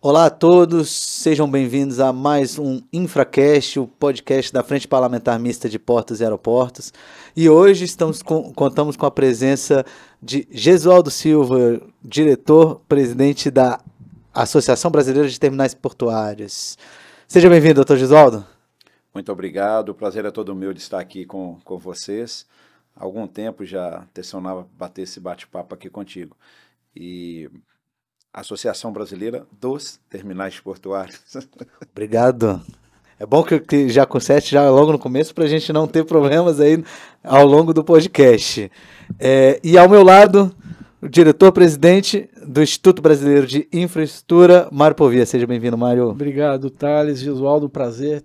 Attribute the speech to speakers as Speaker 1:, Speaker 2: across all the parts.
Speaker 1: Olá a todos, sejam bem-vindos a mais um InfraCast, o podcast da Frente Parlamentar Mista de Portos e Aeroportos. E hoje contamos com a presença de Gesualdo Silva, diretor-presidente da Associação Brasileira de Terminais Portuários. Seja bem-vindo, doutor Gesualdo.
Speaker 2: Muito obrigado, o prazer é todo meu de estar aqui com vocês. Há algum tempo já tencionava bater esse bate-papo aqui contigo. E a Associação Brasileira dos Terminais Portuários.
Speaker 1: Obrigado. É bom que já conserte já logo no começo para a gente não ter problemas aí ao longo do podcast. E ao meu lado, o diretor-presidente do Instituto Brasileiro de Infraestrutura, Mário Povia. Seja bem-vindo, Mário.
Speaker 3: Obrigado, Thales. Gesualdo, prazer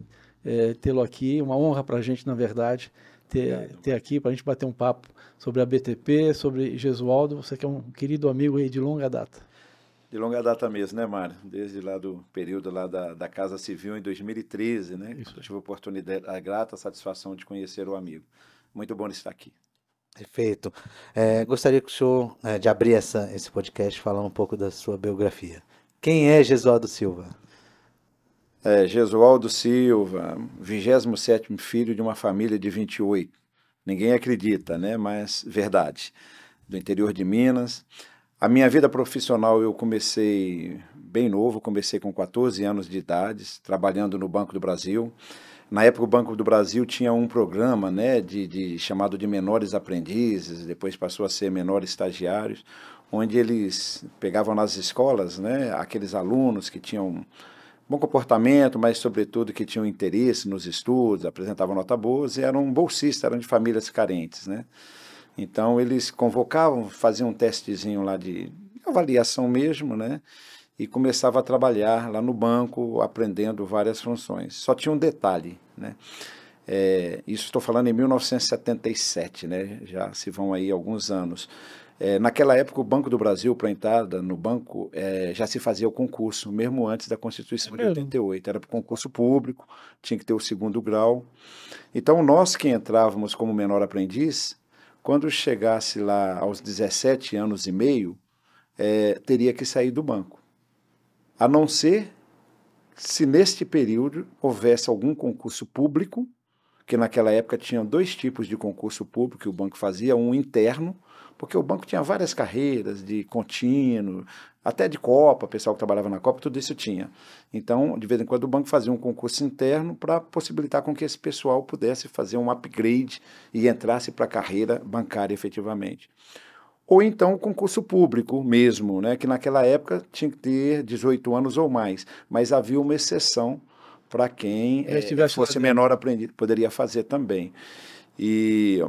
Speaker 3: tê-lo aqui. Uma honra para a gente, na verdade, ter aqui para a gente bater um papo sobre a BTP, sobre Gesualdo. Você que é um querido amigo aí de longa data.
Speaker 2: De longa data mesmo, né, Mário? Desde lá do período lá da Casa Civil em 2013, né? Isso. Eu tive a oportunidade, a grata satisfação de conhecer o amigo. Muito bom estar aqui.
Speaker 1: Perfeito. Gostaria que o senhor de abrir esse podcast falando um pouco da sua biografia. Quem é Gesualdo Silva?
Speaker 2: Gesualdo Silva, 27º filho de uma família de 28. Ninguém acredita, né? Mas verdade. Do interior de Minas. A minha vida profissional eu comecei bem novo, comecei com 14 anos de idade, trabalhando no Banco do Brasil. Na época o Banco do Brasil tinha um programa, né, chamado de menores aprendizes, depois passou a ser menores estagiários, onde eles pegavam nas escolas, né, aqueles alunos que tinham bom comportamento, mas sobretudo que tinham interesse nos estudos, apresentavam nota boas e eram bolsistas, eram de famílias carentes, né? Então, eles convocavam, faziam um testezinho lá de avaliação mesmo, né? E começava a trabalhar lá no banco, aprendendo várias funções. Só tinha um detalhe, né? Isso estou falando em 1977, né? Já se vão aí alguns anos. Naquela época, o Banco do Brasil, para entrada no banco, já se fazia o concurso, mesmo antes da Constituição de 88. Era para concurso público, tinha que ter o segundo grau. Então, nós que entrávamos como menor aprendiz, quando chegasse lá aos 17 anos e meio, teria que sair do banco. A não ser se neste período houvesse algum concurso público, que naquela época tinha dois tipos de concurso público que o banco fazia, um interno, porque o banco tinha várias carreiras de contínuo, até de Copa, o pessoal que trabalhava na Copa, tudo isso tinha. Então, de vez em quando, o banco fazia um concurso interno para possibilitar com que esse pessoal pudesse fazer um upgrade e entrasse para a carreira bancária efetivamente. Ou então o concurso público mesmo, né, que naquela época tinha que ter 18 anos ou mais, mas havia uma exceção para quem fosse menor aprendiz, poderia fazer também. E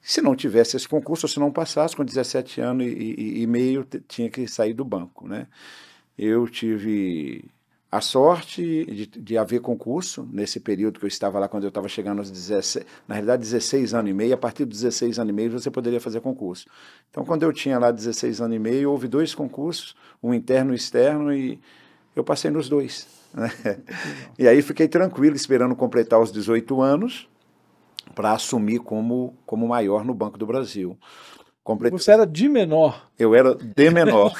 Speaker 2: se não tivesse esse concurso, ou se não passasse com 17 anos e meio, tinha que sair do banco, né? Eu tive a sorte de haver concurso nesse período que eu estava lá, quando eu estava chegando aos 16, na realidade 16 anos e meio, a partir dos 16 anos e meio você poderia fazer concurso. Então, quando eu tinha lá 16 anos e meio, houve dois concursos, um interno e um externo, e eu passei nos dois, né? E aí fiquei tranquilo, esperando completar os 18 anos, para assumir como maior no Banco do Brasil.
Speaker 3: Você era de menor?
Speaker 2: Eu era de menor.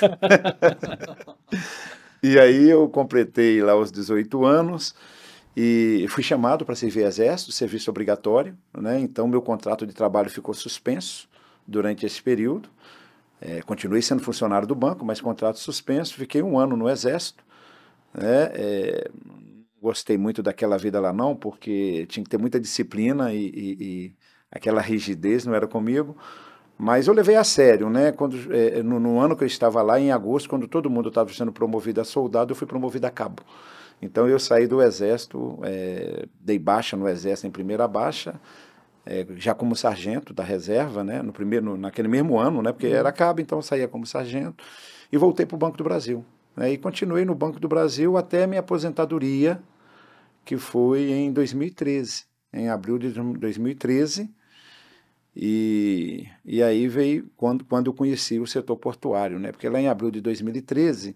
Speaker 2: E aí eu completei lá os 18 anos e fui chamado para servir exército, serviço obrigatório, né? Então meu contrato de trabalho ficou suspenso durante esse período. Continuei sendo funcionário do banco, mas contrato suspenso. Fiquei 1 ano no exército, né? Gostei muito daquela vida lá não, porque tinha que ter muita disciplina e aquela rigidez não era comigo, mas eu levei a sério, né? No ano que eu estava lá, em agosto, quando todo mundo estava sendo promovido a soldado, eu fui promovido a cabo. Então eu saí do exército, dei baixa no exército em primeira baixa, já como sargento da reserva, né? Naquele mesmo ano, né? Porque era cabo, então eu saía como sargento e voltei para o Banco do Brasil. E continuei no Banco do Brasil até a minha aposentadoria, que foi em 2013, em abril de 2013, e aí veio quando eu conheci o setor portuário, né? Porque lá em abril de 2013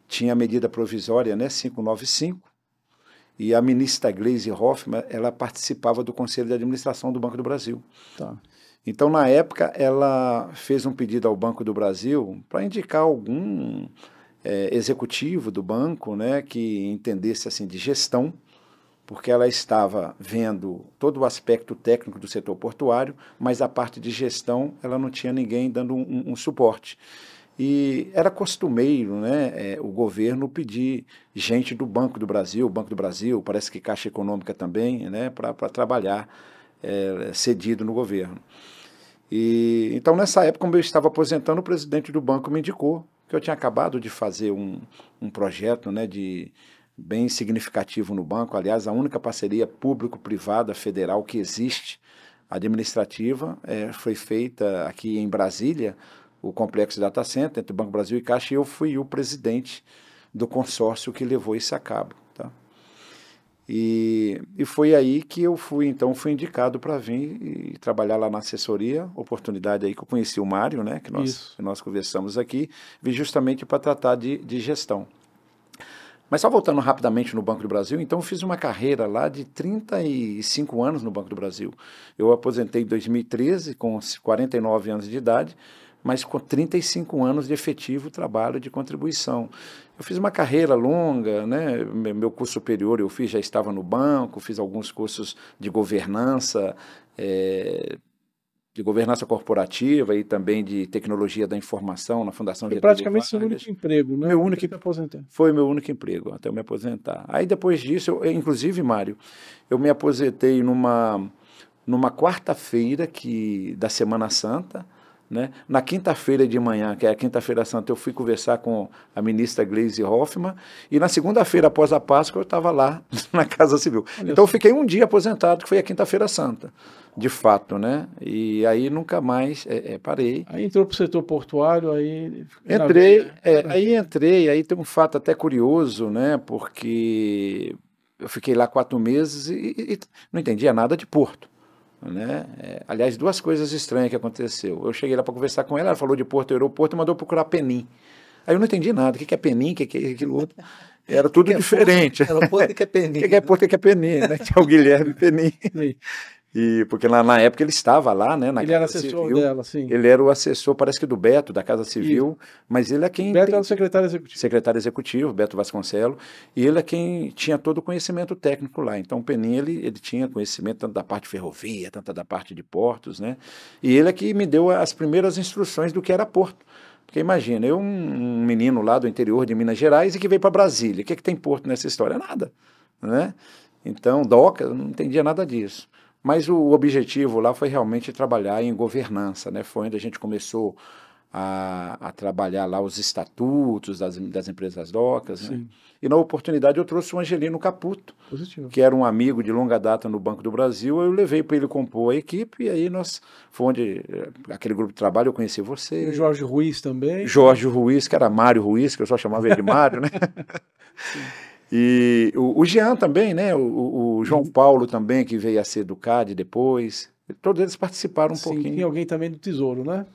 Speaker 2: tinha a medida provisória, né, 595, e a ministra Gleisi Hoffmann, ela participava do Conselho de Administração do Banco do Brasil.
Speaker 3: Tá.
Speaker 2: Então, na época, ela fez um pedido ao Banco do Brasil para indicar algum executivo do banco, né, que entendesse assim de gestão, porque ela estava vendo todo o aspecto técnico do setor portuário, mas a parte de gestão ela não tinha ninguém dando um suporte. E era costumeiro, né, o governo pedir gente do Banco do Brasil, parece que Caixa Econômica também, né, para trabalhar cedido no governo. E então, nessa época, como eu estava aposentando, o presidente do banco me indicou que eu tinha acabado de fazer um projeto, né, bem significativo no banco. Aliás, a única parceria público-privada federal que existe, administrativa, foi feita aqui em Brasília, o Complexo Data Center, entre o Banco Brasil e Caixa, e eu fui o presidente do consórcio que levou isso a cabo. Tá? E foi aí que eu fui indicado para vir e trabalhar lá na assessoria, oportunidade aí que eu conheci o Mário, né, que nós conversamos aqui, vim justamente para tratar de gestão. Mas só voltando rapidamente no Banco do Brasil, então eu fiz uma carreira lá de 35 anos no Banco do Brasil. Eu aposentei em 2013, com 49 anos de idade, mas com 35 anos de efetivo trabalho de contribuição. Eu fiz uma carreira longa, né? Meu curso superior eu fiz, já estava no banco, fiz alguns cursos de governança corporativa e também de tecnologia da informação na Fundação
Speaker 3: Getúlio Vargas. Praticamente seu único emprego, né?
Speaker 2: Foi meu único emprego, até eu me aposentar. Aí depois disso, inclusive, Mário, eu me aposentei numa quarta-feira da Semana Santa, né? Na quinta-feira de manhã, que é a quinta-feira santa, eu fui conversar com a ministra Gleisi Hoffmann, e na segunda-feira, após a Páscoa, eu estava lá na Casa Civil. Então eu fiquei um dia aposentado, que foi a quinta-feira santa, de fato, né? E aí nunca mais parei.
Speaker 3: Aí entrou para o setor portuário, aí...
Speaker 2: Entrei, aí tem um fato até curioso, né? Porque eu fiquei lá 4 meses e não entendia nada de porto. Né? Aliás, 2 coisas estranhas que aconteceu. Eu cheguei lá para conversar com ela falou de porto e aeroporto e mandou procurar Penim. Aí eu não entendi nada. O que é Penim? O que é aquilo outro? Era tudo diferente.
Speaker 1: Aeroporto e que é Penim.
Speaker 2: O que é porto e o que é Penim? Né? Tinha o Guilherme Penim. Porque lá na época ele estava lá, né?
Speaker 3: Ele era assessor dela, sim.
Speaker 2: Ele era o assessor, parece que do Beto, da Casa Civil, mas ele é quem...
Speaker 3: Beto era o secretário executivo.
Speaker 2: Secretário executivo, Beto Vasconcelos, e ele é quem tinha todo o conhecimento técnico lá. Então o Penim, ele tinha conhecimento tanto da parte de ferrovia, tanto da parte de portos, né? E ele é que me deu as primeiras instruções do que era porto. Porque imagina, eu um menino lá do interior de Minas Gerais e que veio para Brasília. O que tem porto nessa história? Nada, né? Então, DOCA, eu não entendia nada disso. Mas o objetivo lá foi realmente trabalhar em governança, né? Foi onde a gente começou a trabalhar lá os estatutos das empresas DOCAs, né? E na oportunidade eu trouxe o Angelino Caputo, que era um amigo de longa data no Banco do Brasil. Eu levei para ele compor a equipe e aí foi onde aquele grupo de trabalho eu conheci você.
Speaker 3: E o Jorge Ruiz também.
Speaker 2: Jorge Ruiz, que era Mário Ruiz, que eu só chamava ele de Mário, né? E o Jean também, né? O João Paulo também, que veio a ser do CAD depois. Todos eles participaram um pouquinho.
Speaker 3: Tinha alguém também do Tesouro, né?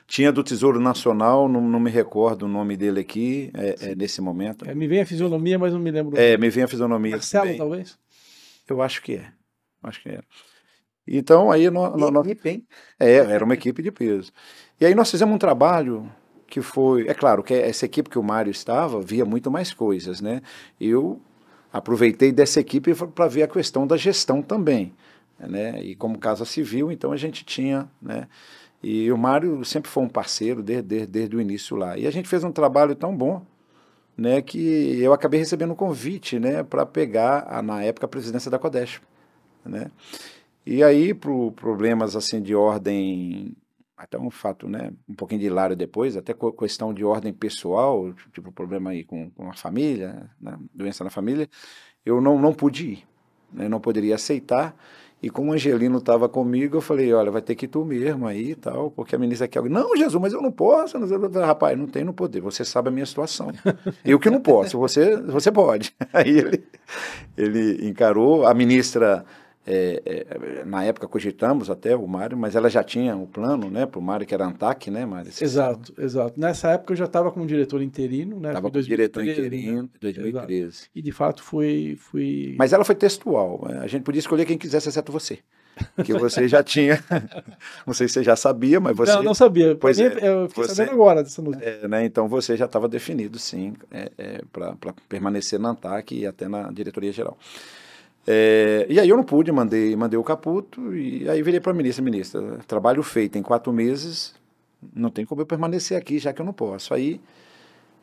Speaker 2: Tinha do Tesouro Nacional, não me recordo o nome dele aqui nesse momento.
Speaker 3: Me vem a fisionomia, mas não me lembro.
Speaker 2: Me vem a fisionomia.
Speaker 3: Marcelo, também. Talvez?
Speaker 2: Eu acho que é. Acho que era. Então, aí...
Speaker 1: Equipe, hein?
Speaker 2: Era uma equipe de peso. E aí nós fizemos um trabalho... que foi, é claro, que essa equipe que o Mário estava, via muito mais coisas, né? Eu aproveitei dessa equipe para ver a questão da gestão também, né? E como Casa Civil, então a gente tinha, né? E o Mário sempre foi um parceiro desde o início lá. E a gente fez um trabalho tão bom, né? Que eu acabei recebendo um convite, né? Para pegar, na época, a presidência da Codesp, né? E aí, por problemas assim de ordem... Até um fato, né, um pouquinho de hilário depois, até questão de ordem pessoal, tipo problema aí com a família, né, doença na família, eu não pude ir, né, não poderia aceitar, e como o Angelino estava comigo, eu falei, olha, vai ter que ir tu mesmo aí e tal, porque a ministra quer... Não, Jesus, mas eu não posso. Rapaz, não tem no poder, você sabe a minha situação. Eu que não posso, você pode. Aí ele encarou, a ministra... na época cogitamos até o Mário, mas ela já tinha o plano, né, para o Mário, que era ANTAC, né, Mário?
Speaker 3: Exato. Nessa época eu já estava como diretor interino, né?
Speaker 2: Estava como diretor interino em 2013.
Speaker 3: Exato. E de fato fui...
Speaker 2: Mas ela foi textual, a gente podia escolher quem quisesse, exceto você. que você já tinha, não sei se você já sabia, mas você...
Speaker 3: Não sabia,
Speaker 2: Pois
Speaker 3: eu fiquei sabendo agora dessa notícia.
Speaker 2: né, então você já estava definido, sim, para permanecer na ANTAC e até na diretoria geral. E aí eu não pude, mandei o Caputo, e aí virei para a ministra, trabalho feito em 4 meses, não tem como eu permanecer aqui, já que eu não posso. Aí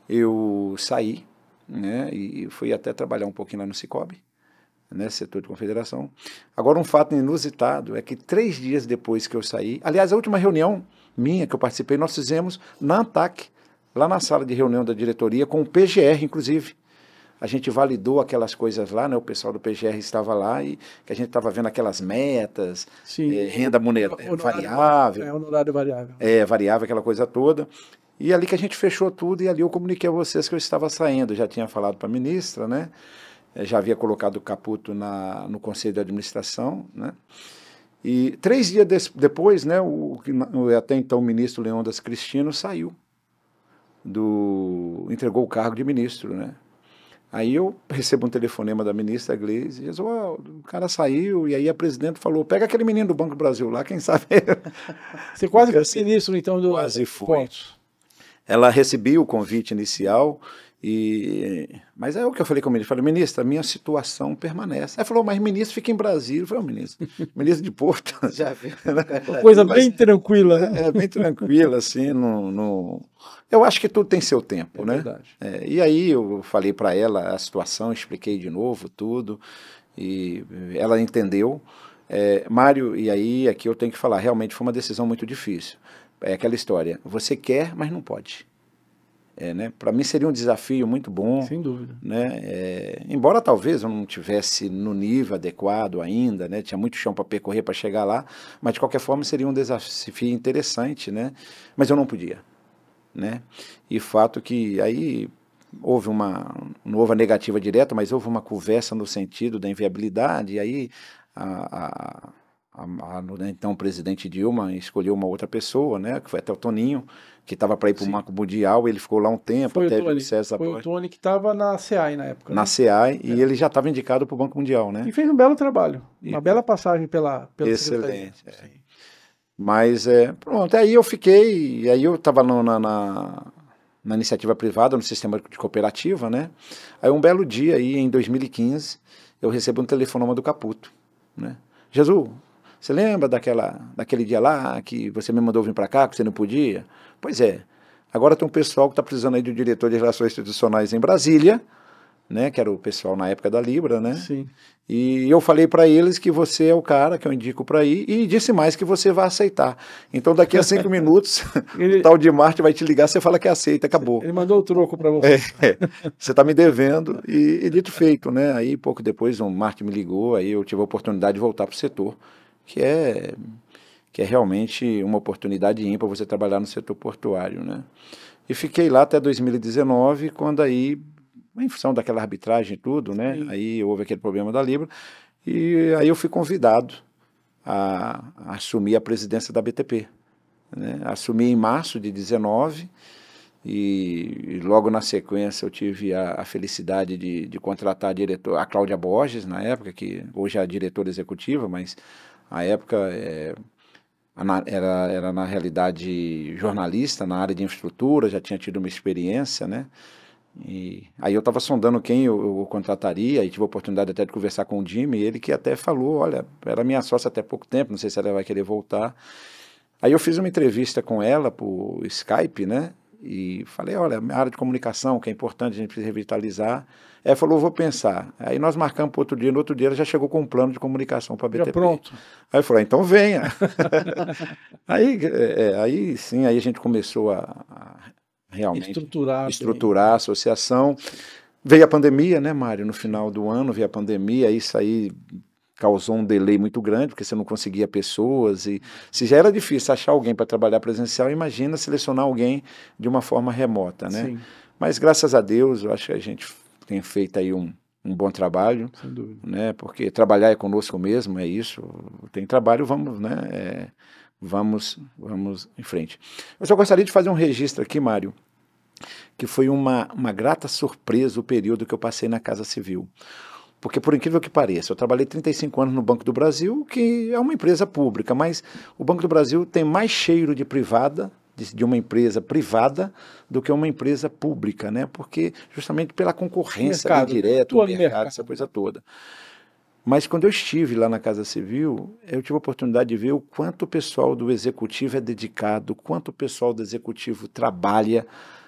Speaker 2: eu saí, né, e fui até trabalhar um pouquinho lá no Cicobi, né, setor de confederação. Agora, um fato inusitado é que 3 dias depois que eu saí, aliás, a última reunião minha que eu participei, nós fizemos na ANTAC, lá na sala de reunião da diretoria, com o PGR, inclusive. A gente validou aquelas coisas lá, né? O pessoal do PGR estava lá e que a gente estava vendo aquelas metas, renda variável.
Speaker 3: Honorário variável.
Speaker 2: Variável, aquela coisa toda. E ali que a gente fechou tudo e ali eu comuniquei a vocês que eu estava saindo. Já tinha falado para a ministra, né? Já havia colocado o Caputo no Conselho de Administração, né? E 3 dias depois, né, até então o ministro Leônidas Cristino saiu, entregou o cargo de ministro, né? Aí eu recebo um telefonema da ministra Gleisi, e diz, o cara saiu, e aí a presidente falou, pega aquele menino do Banco do Brasil lá, quem sabe...
Speaker 3: Você quase foi ministro, então, do...
Speaker 2: Quase foi. Ela recebia o convite inicial, mas é o que eu falei com a ministra, falei, ministra, a minha situação permanece. Ela falou, mas ministro fica em Brasília. Eu falei, ministro de Porto.
Speaker 1: Já viu?
Speaker 3: Uma coisa bem tranquila, né?
Speaker 2: Bem tranquila, assim, eu acho que tudo tem seu tempo, né?
Speaker 3: Verdade.
Speaker 2: E aí eu falei para ela a situação, expliquei de novo tudo, e ela entendeu. Mário, e aí aqui eu tenho que falar, realmente foi uma decisão muito difícil. É aquela história, você quer, mas não pode. Né? Para mim seria um desafio muito bom.
Speaker 3: Sem dúvida.
Speaker 2: Né? Embora talvez eu não tivesse no nível adequado ainda, né? Tinha muito chão para percorrer para chegar lá, mas de qualquer forma seria um desafio interessante, né? Mas eu não podia. Né? E fato que aí houve não houve a negativa direta, mas houve uma conversa no sentido da inviabilidade, e aí então o presidente Dilma escolheu uma outra pessoa, né, que foi até o Toninho, que estava para ir para o Banco Mundial, ele ficou lá um tempo,
Speaker 3: foi
Speaker 2: até
Speaker 3: o Tony que estava na CEAI na época.
Speaker 2: Na CEAI, e ele já estava indicado para o Banco Mundial, né?
Speaker 3: E fez um belo trabalho, uma bela passagem pela
Speaker 2: excelente. Mas, pronto, aí eu fiquei, aí eu estava na iniciativa privada, no sistema de cooperativa, né? Aí um belo dia, aí, em 2015, eu recebo um telefonema do Caputo, né? Jesus, você lembra daquele dia lá que você me mandou vir para cá, que você não podia? Pois é, agora tem um pessoal que está precisando aí de um diretor de relações institucionais em Brasília, né, que era o pessoal na época da Libra, né?
Speaker 3: Sim.
Speaker 2: E eu falei para eles que você é o cara que eu indico para ir e disse mais que você vai aceitar. Então daqui a 5 minutos o tal de Marte vai te ligar, você fala que aceita, acabou.
Speaker 3: Ele mandou o troco para você.
Speaker 2: Você está me devendo e dito feito, né? Aí pouco depois o Marte me ligou, aí eu tive a oportunidade de voltar para o setor, que é realmente uma oportunidade ímpar você trabalhar no setor portuário, né? E fiquei lá até 2019, quando aí, em função daquela arbitragem e tudo, né? Sim. Aí houve aquele problema da Libra, e aí eu fui convidado a assumir a presidência da BTP, né? Assumi em março de 19, e logo na sequência eu tive a felicidade de contratar a Cláudia Borges, na época, que hoje é a diretora executiva, mas à época era na realidade jornalista na área de infraestrutura, já tinha tido uma experiência, né? E aí eu estava sondando quem eu contrataria, e tive a oportunidade até de conversar com o Jimmy, ele que até falou, olha, era minha sócia até pouco tempo, não sei se ela vai querer voltar. Aí eu fiz uma entrevista com ela por Skype, né? E falei, olha, a área de comunicação, que é importante, a gente precisa revitalizar. Ela falou, vou pensar. Aí nós marcamos para outro dia, no outro dia ela já chegou com um plano de comunicação para a BTP.
Speaker 3: Já pronto.
Speaker 2: Aí eu falei, então venha. Aí sim, aí a gente começou a realmente estruturar a associação. Veio a pandemia, né, Mário? No final do ano veio a pandemia, isso aí causou um delay muito grande, porque você não conseguia pessoas, e se já era difícil achar alguém para trabalhar presencial, imagina selecionar alguém de uma forma remota, né? Sim. Mas graças a Deus, eu acho que a gente tem feito aí um bom trabalho, sem dúvida, né? Porque trabalhar é conosco mesmo, é isso, tem trabalho, vamos, né? Vamos em frente. Eu só gostaria de fazer um registro aqui, Mário, que foi uma grata surpresa o período que eu passei na Casa Civil. Porque, por incrível que pareça, eu trabalhei 35 anos no Banco do Brasil, que é uma empresa pública, mas o Banco do Brasil tem mais cheiro de privada, de uma empresa privada, do que uma empresa pública, né? Porque justamente pela concorrência ali direta, o mercado, essa coisa toda. Mas quando eu estive lá na Casa Civil, eu tive a oportunidade de ver o quanto o pessoal do Executivo é dedicado, o quanto o pessoal do Executivo trabalha,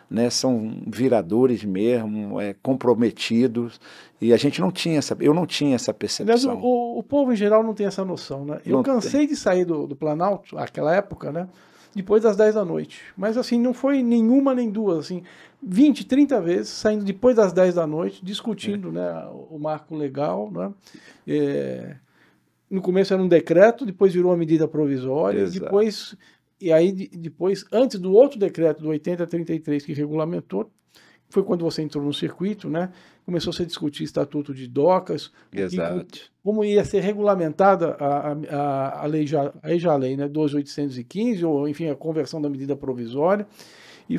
Speaker 2: né, são viradores mesmo, comprometidos, e a gente não tinha eu não tinha essa percepção.
Speaker 3: Aliás, o povo em geral não tem essa noção, né? Eu cansei de sair do Planalto, naquela época, né, depois das 10 da noite, mas assim, não foi nenhuma nem duas, assim, 20, 30 vezes, saindo depois das 10 da noite, discutindo né, o marco legal, né? No começo era um decreto, depois virou uma medida provisória, depois, antes do outro decreto, do 8033, que regulamentou, foi quando você entrou no circuito, né? Começou-se a discutir estatuto de docas, como ia ser regulamentada a lei, né? 12.815, ou enfim, a conversão da medida provisória. E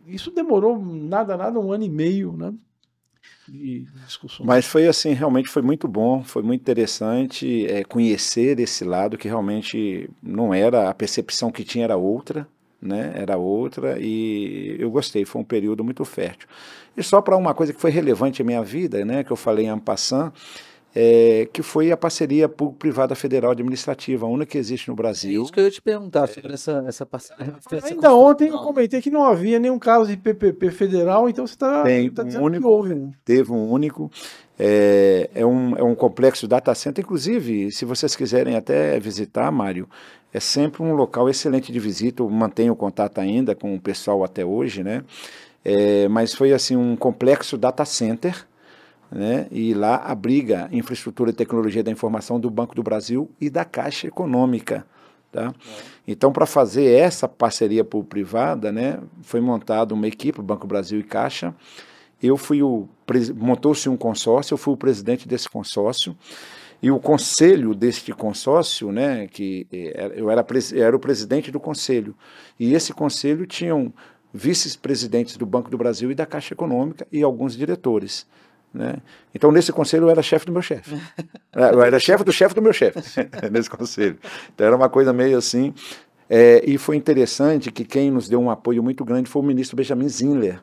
Speaker 3: isso demorou nada, 1 ano e meio, né? De discussões.
Speaker 2: Mas foi assim, realmente foi muito bom, foi muito interessante conhecer esse lado que realmente não era, a percepção que tinha era outra, né? Era outra, e eu gostei, foi um período muito fértil. E só para uma coisa que foi relevante à minha vida, né, que eu falei en passant, que foi a parceria público-privada federal administrativa, a única que existe no Brasil.
Speaker 1: É isso que eu ia te perguntar sobre essa parceria.
Speaker 3: Ainda ontem eu comentei que não havia nenhum caso de PPP federal, então você está dizendo que houve.
Speaker 2: Teve um único. É um complexo data center, inclusive, se vocês quiserem até visitar, Mário, é sempre um local excelente de visita, eu mantenho contato ainda com o pessoal até hoje, né? Mas foi assim um complexo data center, né? E lá abriga infraestrutura e tecnologia da informação do Banco do Brasil e da Caixa Econômica. Tá? Então, para fazer essa parceria público-privada, né, foi montada uma equipe, Banco Brasil e Caixa. Montou-se um consórcio, eu fui o presidente desse consórcio, e o conselho deste consórcio, né, que eu era o presidente do conselho, e esse conselho tinham vice-presidentes do Banco do Brasil e da Caixa Econômica e alguns diretores. Né? Então, nesse conselho, eu era chefe do meu chefe. Eu era chefe do meu chefe, nesse conselho. Então, era uma coisa meio assim. E foi interessante que quem nos deu um apoio muito grande foi o ministro Benjamin Zinler.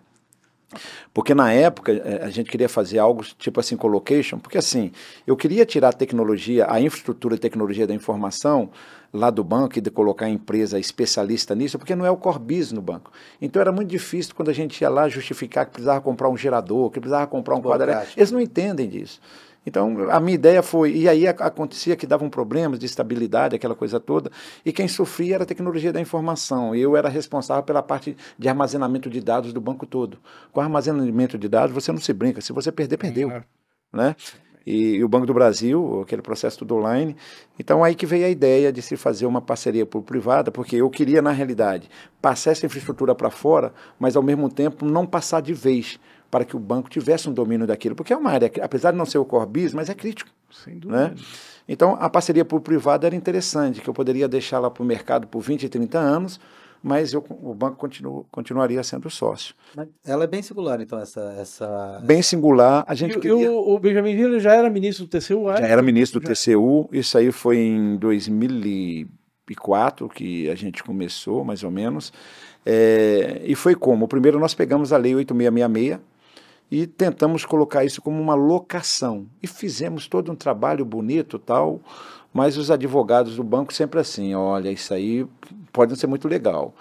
Speaker 2: Porque na época a gente queria fazer algo tipo assim, colocation, porque assim, eu queria tirar a tecnologia, a infraestrutura e tecnologia da informação lá do banco e de colocar a empresa especialista nisso, porque não é o core business no banco. Então era muito difícil quando a gente ia lá justificar que precisava comprar um gerador, que precisava comprar um quadro. Eles não entendem disso. Então, a minha ideia foi, e aí acontecia que davam problemas de estabilidade, aquela coisa toda, e quem sofria era a tecnologia da informação. Eu era responsável pela parte de armazenamento de dados do banco todo. Com armazenamento de dados, você não se brinca, se você perder, perdeu. Né? E o Banco do Brasil, aquele processo tudo online. Então, aí que veio a ideia de se fazer uma parceria público-privada, porque eu queria, na realidade, passar essa infraestrutura para fora, mas, ao mesmo tempo, não passar de vez, para que o banco tivesse um domínio daquilo, porque é uma área, apesar de não ser o core business, mas é crítico.
Speaker 3: Sem dúvida.
Speaker 2: Né? Então, a parceria público-privada era interessante, que eu poderia deixar lá para o mercado por 20, 30 anos, mas o banco continuaria sendo sócio.
Speaker 1: Mas ela é bem singular, então, essa...
Speaker 2: Bem singular. A gente queria...
Speaker 3: o Benjamin Zinler já era ministro do TCU?
Speaker 2: Já era ministro do TCU, isso aí foi em 2004 que a gente começou, mais ou menos. E foi como? Primeiro nós pegamos a Lei 8666, e tentamos colocar isso como uma locação. E fizemos todo um trabalho bonito, tal, mas os advogados do banco sempre assim, olha, isso aí pode não ser muito legal.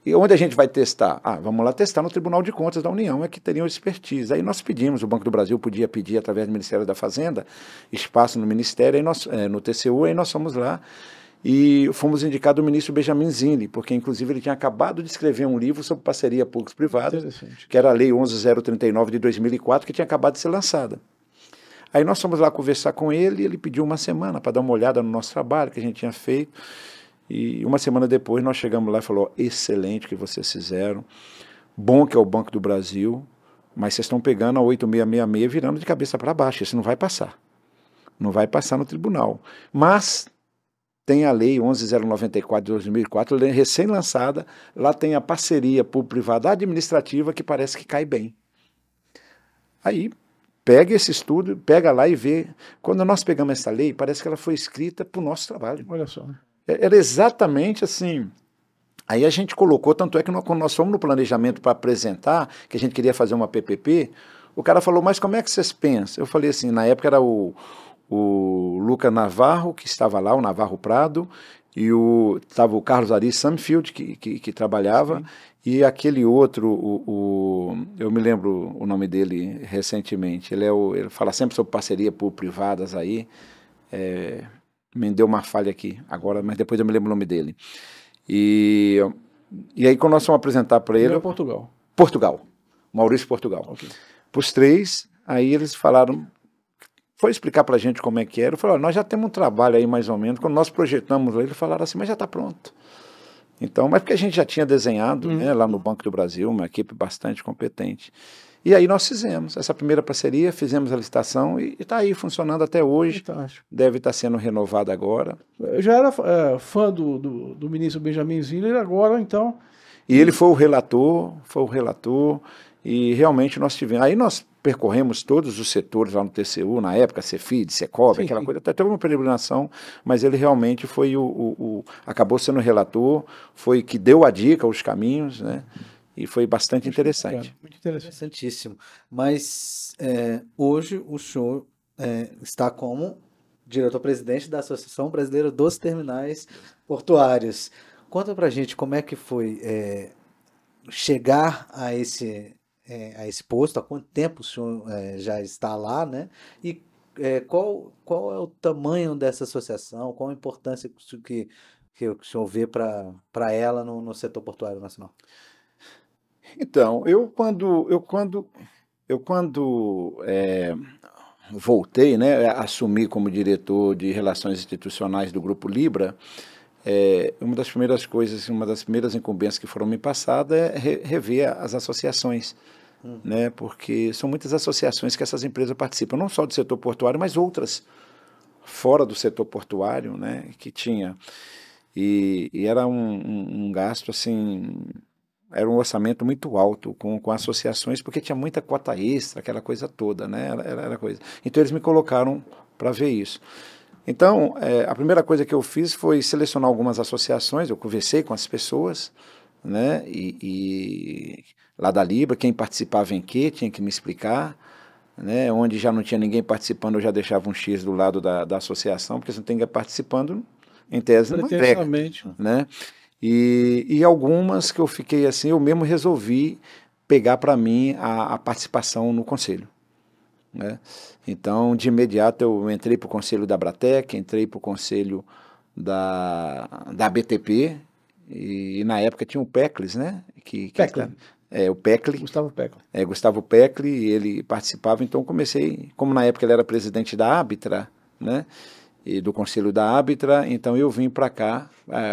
Speaker 2: E onde a gente vai testar? Vamos lá testar no Tribunal de Contas da União, que teriam expertise. Aí nós pedimos, o Banco do Brasil podia pedir, através do Ministério da Fazenda, espaço no Ministério, aí no TCU, aí nós fomos lá, e fomos indicados o ministro Benjamin Zinler, porque inclusive ele tinha acabado de escrever um livro sobre parceria público-privada, que era a Lei 11.039 de 2004, que tinha acabado de ser lançada. Aí nós fomos lá conversar com ele, e ele pediu uma semana para dar uma olhada no nosso trabalho, que a gente tinha feito, e uma semana depois nós chegamos lá e falou, excelente que vocês fizeram, bom que é o Banco do Brasil, mas vocês estão pegando a 8666 e virando de cabeça para baixo, isso não vai passar. Não vai passar no tribunal. Mas... tem a Lei 11.094 de 2004, recém-lançada, lá tem a parceria público-privada administrativa que parece que cai bem. Aí pega esse estudo, pega lá e vê. Quando nós pegamos essa lei, parece que ela foi escrita para o nosso trabalho.
Speaker 3: Olha só.
Speaker 2: Era exatamente assim. Aí a gente colocou, tanto é que quando nós fomos no planejamento para apresentar, que a gente queria fazer uma PPP, o cara falou, mas como é que vocês pensam? Eu falei assim, na época era o Luca Navarro, que estava lá, o Navarro Prado, e estava o Carlos Ari Samfield, que trabalhava, sim, e aquele outro, eu me lembro o nome dele recentemente, ele fala sempre sobre parceria público-privadas aí, me deu uma falha aqui agora, mas depois eu me lembro o nome dele. E aí quando nós fomos apresentar para ele... Portugal, Maurício Portugal. Okay. Para os três, aí eles falaram... Foi explicar para a gente como é que era. Eu falei, nós já temos um trabalho aí mais ou menos. Quando nós projetamos, eles falaram assim, mas já está pronto. Então, mas porque a gente já tinha desenhado, né, lá no Banco do Brasil, uma equipe bastante competente. E aí nós fizemos essa primeira parceria, fizemos a licitação e está aí funcionando até hoje. Fantástico. Deve estar sendo renovado agora.
Speaker 3: Eu já era fã do ministro Benjamin Ziller, agora então...
Speaker 2: E ele foi o relator, e realmente nós tivemos... Aí nós percorremos todos os setores lá no TCU, na época, Cefid, Secob, sim, aquela coisa, até teve uma peregrinação, mas ele realmente foi acabou sendo relator, foi que deu a dica, os caminhos, né? E foi bastante interessante.
Speaker 1: Muito interessantíssimo. Mas hoje o senhor está como diretor-presidente da Associação Brasileira dos Terminais Portuários. Conta pra gente como é que foi chegar a esse posto, há quanto tempo o senhor já está lá, né? E qual é o tamanho dessa associação, qual a importância que o senhor vê para ela no setor portuário nacional?
Speaker 2: Então, eu quando voltei, né, assumi como diretor de Relações Institucionais do Grupo Libra, uma das primeiras coisas, uma das primeiras incumbências que foram me passadas é rever as associações, né, porque são muitas associações que essas empresas participam, não só do setor portuário, mas outras fora do setor portuário, né, que tinha. E era um gasto assim... Era um orçamento muito alto com associações, porque tinha muita cota extra, aquela coisa toda, né? Era coisa. Então eles me colocaram para ver isso. Então, a primeira coisa que eu fiz foi selecionar algumas associações, eu conversei com as pessoas, né? E lá da Libra, quem participava em quê, tinha que me explicar, né? Onde já não tinha ninguém participando, eu já deixava um X do lado da associação, porque você não tem ninguém participando, em tese, não entrega, né? E algumas que eu fiquei assim, eu mesmo resolvi pegar para mim a participação no conselho, né? Então, de imediato, eu entrei para o conselho da Abratec, entrei para o conselho da BTP, e na época tinha o Peclis, né? O Pecli.
Speaker 3: Gustavo Pecli.
Speaker 2: Gustavo Pecli, ele participava, então comecei, como na época ele era presidente da Abitra, né? E do conselho da Abitra, então eu vim para cá,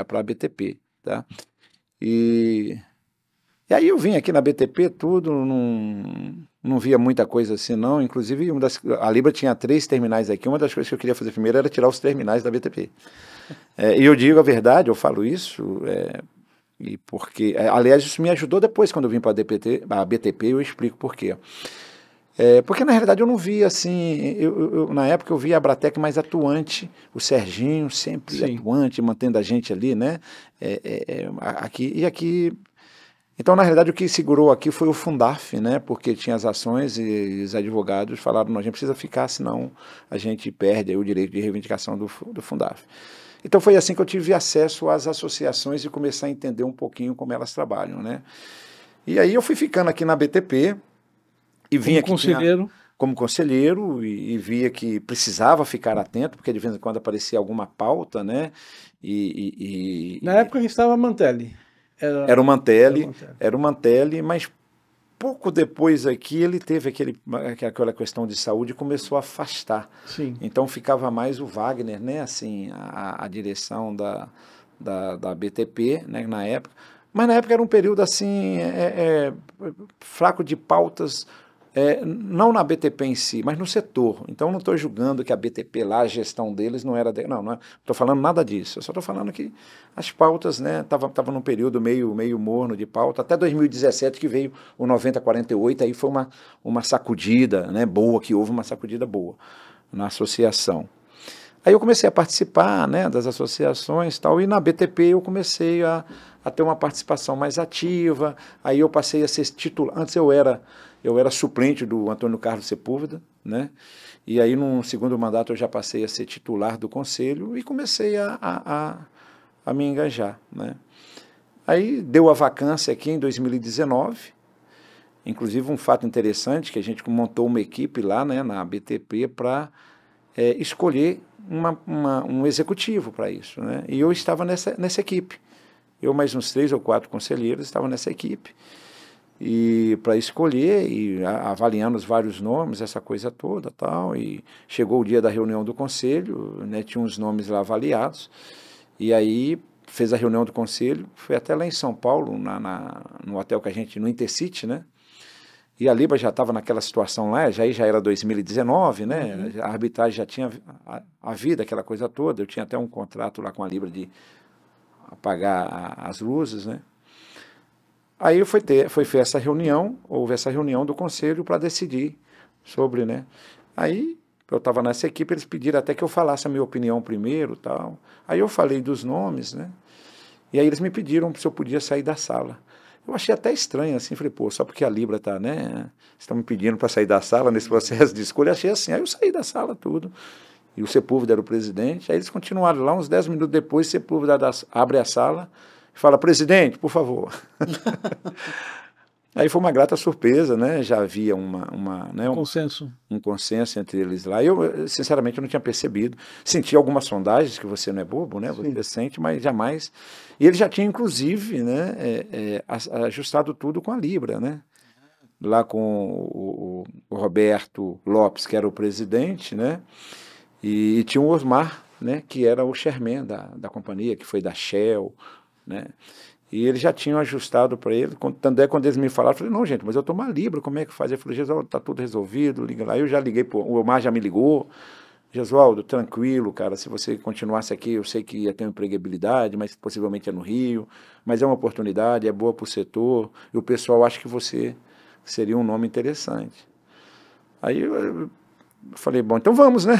Speaker 2: para a BTP. Tá? E aí eu vim aqui na BTP, tudo, não via muita coisa assim não, inclusive a Libra tinha 3 terminais aqui, uma das coisas que eu queria fazer primeiro era tirar os terminais da BTP. E eu digo a verdade, eu falo isso, e porque, aliás, isso me ajudou depois quando eu vim para a BTP, eu explico por quê. Porque na realidade eu não via assim, na época eu via a Abratec mais atuante, o Serginho sempre sim, atuante, mantendo a gente ali, né, aqui, então na realidade o que segurou aqui foi o Fundaf, né, porque tinha as ações e os advogados falaram, não, a gente precisa ficar, senão a gente perde aí o direito de reivindicação do Fundaf. Então foi assim que eu tive acesso às associações e começar a entender um pouquinho como elas trabalham, né, e aí eu fui ficando aqui na BTP, e vinha como conselheiro e via que precisava ficar atento, porque de vez em quando aparecia alguma pauta, né?
Speaker 3: Na época estava Mantelli.
Speaker 2: Era o Mantelli, mas pouco depois aqui ele teve aquela questão de saúde e começou a afastar.
Speaker 3: Sim.
Speaker 2: Então ficava mais o Wagner, né? Assim, a direção da BTP, né? Na época. Mas na época era um período assim, fraco de pautas, Não na BTP em si, mas no setor. Então, não estou julgando que a BTP lá, a gestão deles não era... Não estou falando nada disso. Eu só estou falando que as pautas, né, tava num período meio morno de pauta, até 2017 que veio o 9048, aí foi uma sacudida, né, boa, que houve uma sacudida boa na associação. Aí eu comecei a participar, né, das associações e tal, e na BTP eu comecei a ter uma participação mais ativa, aí eu passei a ser titular. Antes eu era suplente do Antônio Carlos Sepúlveda, né? E aí, num segundo mandato, eu já passei a ser titular do conselho e comecei a me engajar, né? Aí deu a vacância aqui em 2019, inclusive um fato interessante, que a gente montou uma equipe lá, né, na BTP para escolher um executivo para isso, né? E eu estava nessa equipe. Eu mais uns 3 ou 4 conselheiros estavam nessa equipe. E para escolher e avaliando os vários nomes, essa coisa toda, tal, e chegou o dia da reunião do conselho, né, tinha uns nomes lá avaliados, e aí fez a reunião do conselho, foi até lá em São Paulo, no hotel que a gente, no Intercity, né, e a Libra já estava naquela situação lá, já era 2019, né, a arbitragem já tinha havido aquela coisa toda, eu tinha até um contrato lá com a Libra de apagar as luzes, né. Aí foi feita essa reunião, houve essa reunião do conselho para decidir sobre, né? Aí eu estava nessa equipe, eles pediram até que eu falasse a minha opinião primeiro, tal. Aí eu falei dos nomes, né? E aí eles me pediram se eu podia sair da sala. Eu achei até estranho, assim, falei, pô, só porque a Libra tá, né? Estão me pedindo para sair da sala nesse processo de escolha, achei assim. Aí eu saí da sala, tudo. E o Sepúlveda era o presidente. Aí eles continuaram lá, uns 10 minutos depois, o Sepúlveda abre a sala e fala, presidente, por favor. Aí foi uma grata surpresa, né? Já havia né, um consenso entre eles lá. Eu, sinceramente, eu não tinha percebido. Senti algumas sondagens, que você não é bobo, né? Você sente, mas jamais. E ele já tinha, inclusive, né, ajustado tudo com a Libra, né? Lá com o Roberto Lopes, que era o presidente, né? E tinha o Osmar, né, que era o chairman da companhia, que foi da Shell, né? E eles já tinham ajustado para ele. Tanto é quando eles me falaram, eu falei, não, gente, mas eu estou uma Libra, como é que faz? Ele falou, Gesualdo, está tudo resolvido, liga lá. Eu já liguei, o Omar já me ligou. Gesualdo, tranquilo, cara, se você continuasse aqui, eu sei que ia ter uma empregabilidade, mas possivelmente é no Rio, mas é uma oportunidade, é boa para o setor, e o pessoal acha que você seria um nome interessante. Aí eu falei, bom, então vamos, né?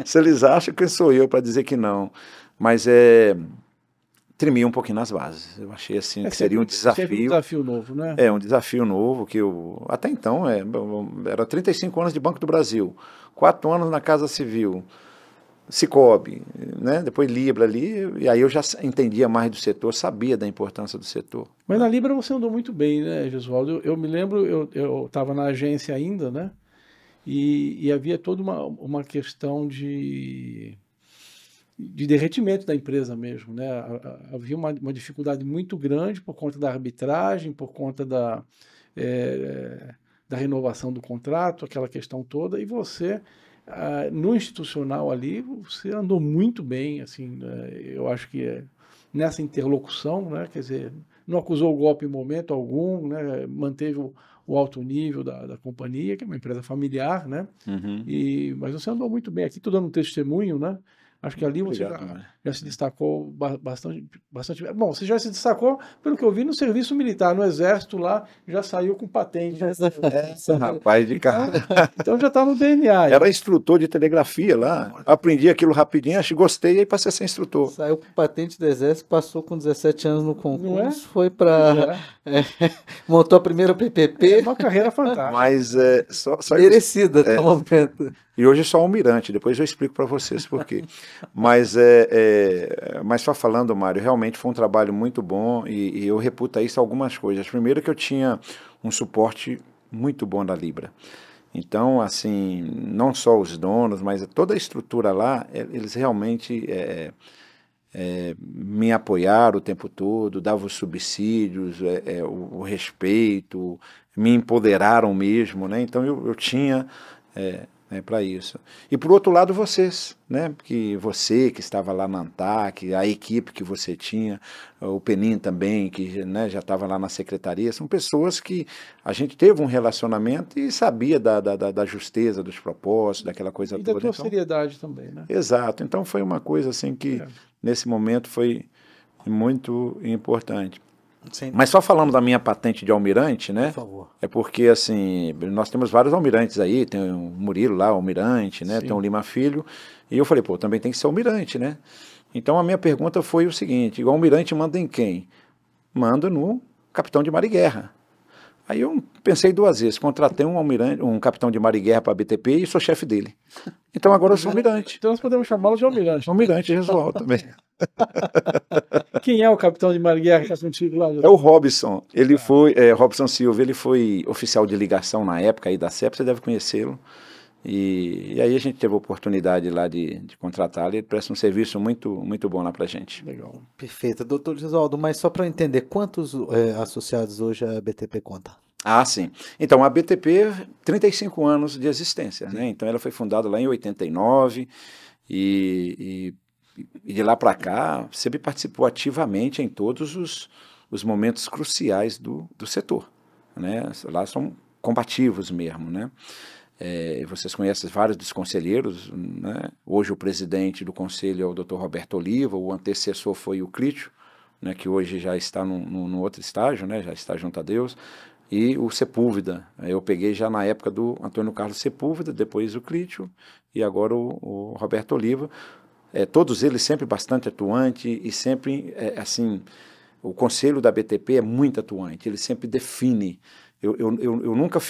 Speaker 2: Se eles acham, quem sou eu para dizer que não? Mas tremi um pouquinho nas bases. Eu achei assim que seria um desafio.
Speaker 3: Um desafio novo, né?
Speaker 2: Um desafio novo que eu... Até então, era 35 anos de Banco do Brasil, 4 anos na Casa Civil, Sicob, né? Depois Libra ali, e aí eu já entendia mais do setor, sabia da importância do setor.
Speaker 3: Mas na Libra você andou muito bem, né, Gesualdo? Eu me lembro, eu estava na agência ainda, né? E havia toda uma questão de derretimento da empresa mesmo, né? Havia uma dificuldade muito grande por conta da arbitragem, por conta da renovação do contrato, aquela questão toda, e você, no institucional ali, você andou muito bem, assim, né? Eu acho que nessa interlocução, né? Quer dizer, não acusou o golpe em momento algum, né? Manteve o alto nível da companhia, que é uma empresa familiar, né? Mas você andou muito bem. Aqui estou dando um testemunho, né? Acho que ali você já se destacou bastante bem. Bom, você já se destacou, pelo que eu vi, no serviço militar, no Exército lá, já saiu com patente.
Speaker 2: Rapaz de carro.
Speaker 3: Então já está no DNA.
Speaker 2: Era instrutor de telegrafia lá, aprendi aquilo rapidinho, gostei, aí passei a ser instrutor.
Speaker 1: Saiu com patente do Exército, passou com 17 anos no concurso, foi para... montou a primeira PPP.
Speaker 3: É uma carreira fantástica.
Speaker 2: Mas só
Speaker 1: merecida, até o momento.
Speaker 2: E hoje só almirante, depois eu explico para vocês por quê. Mas só falando, Mário, realmente foi um trabalho muito bom e eu reputo a isso algumas coisas. Primeiro que eu tinha um suporte muito bom da Libra. Então, assim, não só os donos, mas toda a estrutura lá, eles realmente me apoiaram o tempo todo, davam os subsídios, o respeito, me empoderaram mesmo, né? Então eu tinha né, para isso. E por outro lado vocês, né, que você que estava lá na ANTAC, a equipe que você tinha, o Penin também, que, né, já estava lá na secretaria, são pessoas que a gente teve um relacionamento e sabia da justeza dos propósitos, daquela coisa
Speaker 3: E
Speaker 2: toda.
Speaker 3: da tua
Speaker 2: Então,
Speaker 3: seriedade também, né?
Speaker 2: exato, então foi uma coisa assim que nesse momento foi muito importante.
Speaker 1: Sim,
Speaker 2: Mas só falando da minha patente de almirante,
Speaker 1: por
Speaker 2: né?
Speaker 1: favor.
Speaker 2: É porque, assim, nós temos vários almirantes aí, tem o Murilo lá, o almirante, né?
Speaker 3: Sim.
Speaker 2: Tem o Lima Filho, e eu falei, pô, também tem que ser almirante, né? Então a minha pergunta foi o seguinte, o almirante manda em quem? Manda no capitão de mar e guerra. Aí eu pensei duas vezes, contratei um almirante, um capitão de mar e guerra para a BTP e sou chefe dele. Então agora eu sou almirante.
Speaker 3: Então nós podemos chamá-lo de almirante.
Speaker 2: Almirante Jesualdo também.
Speaker 3: Quem é o capitão de mar e guerra que está contigo lá?
Speaker 2: É o Robson, ele foi, Robson Silva, ele foi oficial de ligação na época aí da CEP, você deve conhecê-lo. E aí a gente teve a oportunidade lá de contratá-lo, ele presta um serviço muito bom lá pra gente.
Speaker 3: Legal.
Speaker 1: Perfeito. Doutor Jesualdo, mas só para eu entender, quantos associados hoje a BTP conta?
Speaker 2: Ah, sim. Então, a BTP, 35 anos de existência, né? Então, ela foi fundada lá em 89 e de lá para cá, sempre participou ativamente em todos os momentos cruciais do setor, né? Lá são combativos mesmo, né? Vocês conhecem vários dos conselheiros, né? Hoje o presidente do conselho é o Dr. Roberto Oliva, o antecessor foi o Clítio, né? Que hoje já está num outro estágio, né? Já está junto a Deus, e o Sepúlveda. Eu peguei já na época do Antônio Carlos Sepúlveda, depois o Clítio, e agora o Roberto Oliva. Todos eles sempre bastante atuantes e sempre, assim, o conselho da BTP é muito atuante, ele sempre define. Eu nunca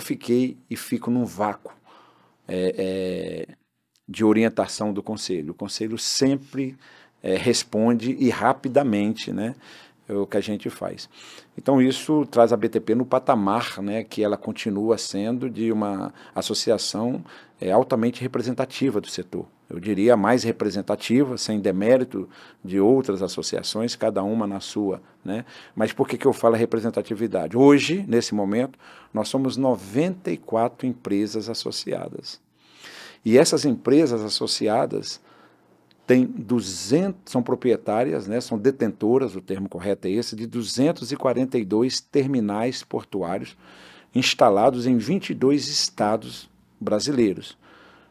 Speaker 2: fiquei e fico num vácuo de orientação do conselho. O conselho sempre responde e rapidamente, né, o que a gente faz. Então isso traz a BTP no patamar, né, que ela continua sendo de uma associação altamente representativa do setor. Eu diria a mais representativa, sem demérito de outras associações, cada uma na sua, né? Mas por que eu falo representatividade? Hoje, nesse momento, nós somos 94 empresas associadas. E essas empresas associadas têm 200, são proprietárias, né, são detentoras, o termo correto é esse, de 242 terminais portuários instalados em 22 estados brasileiros.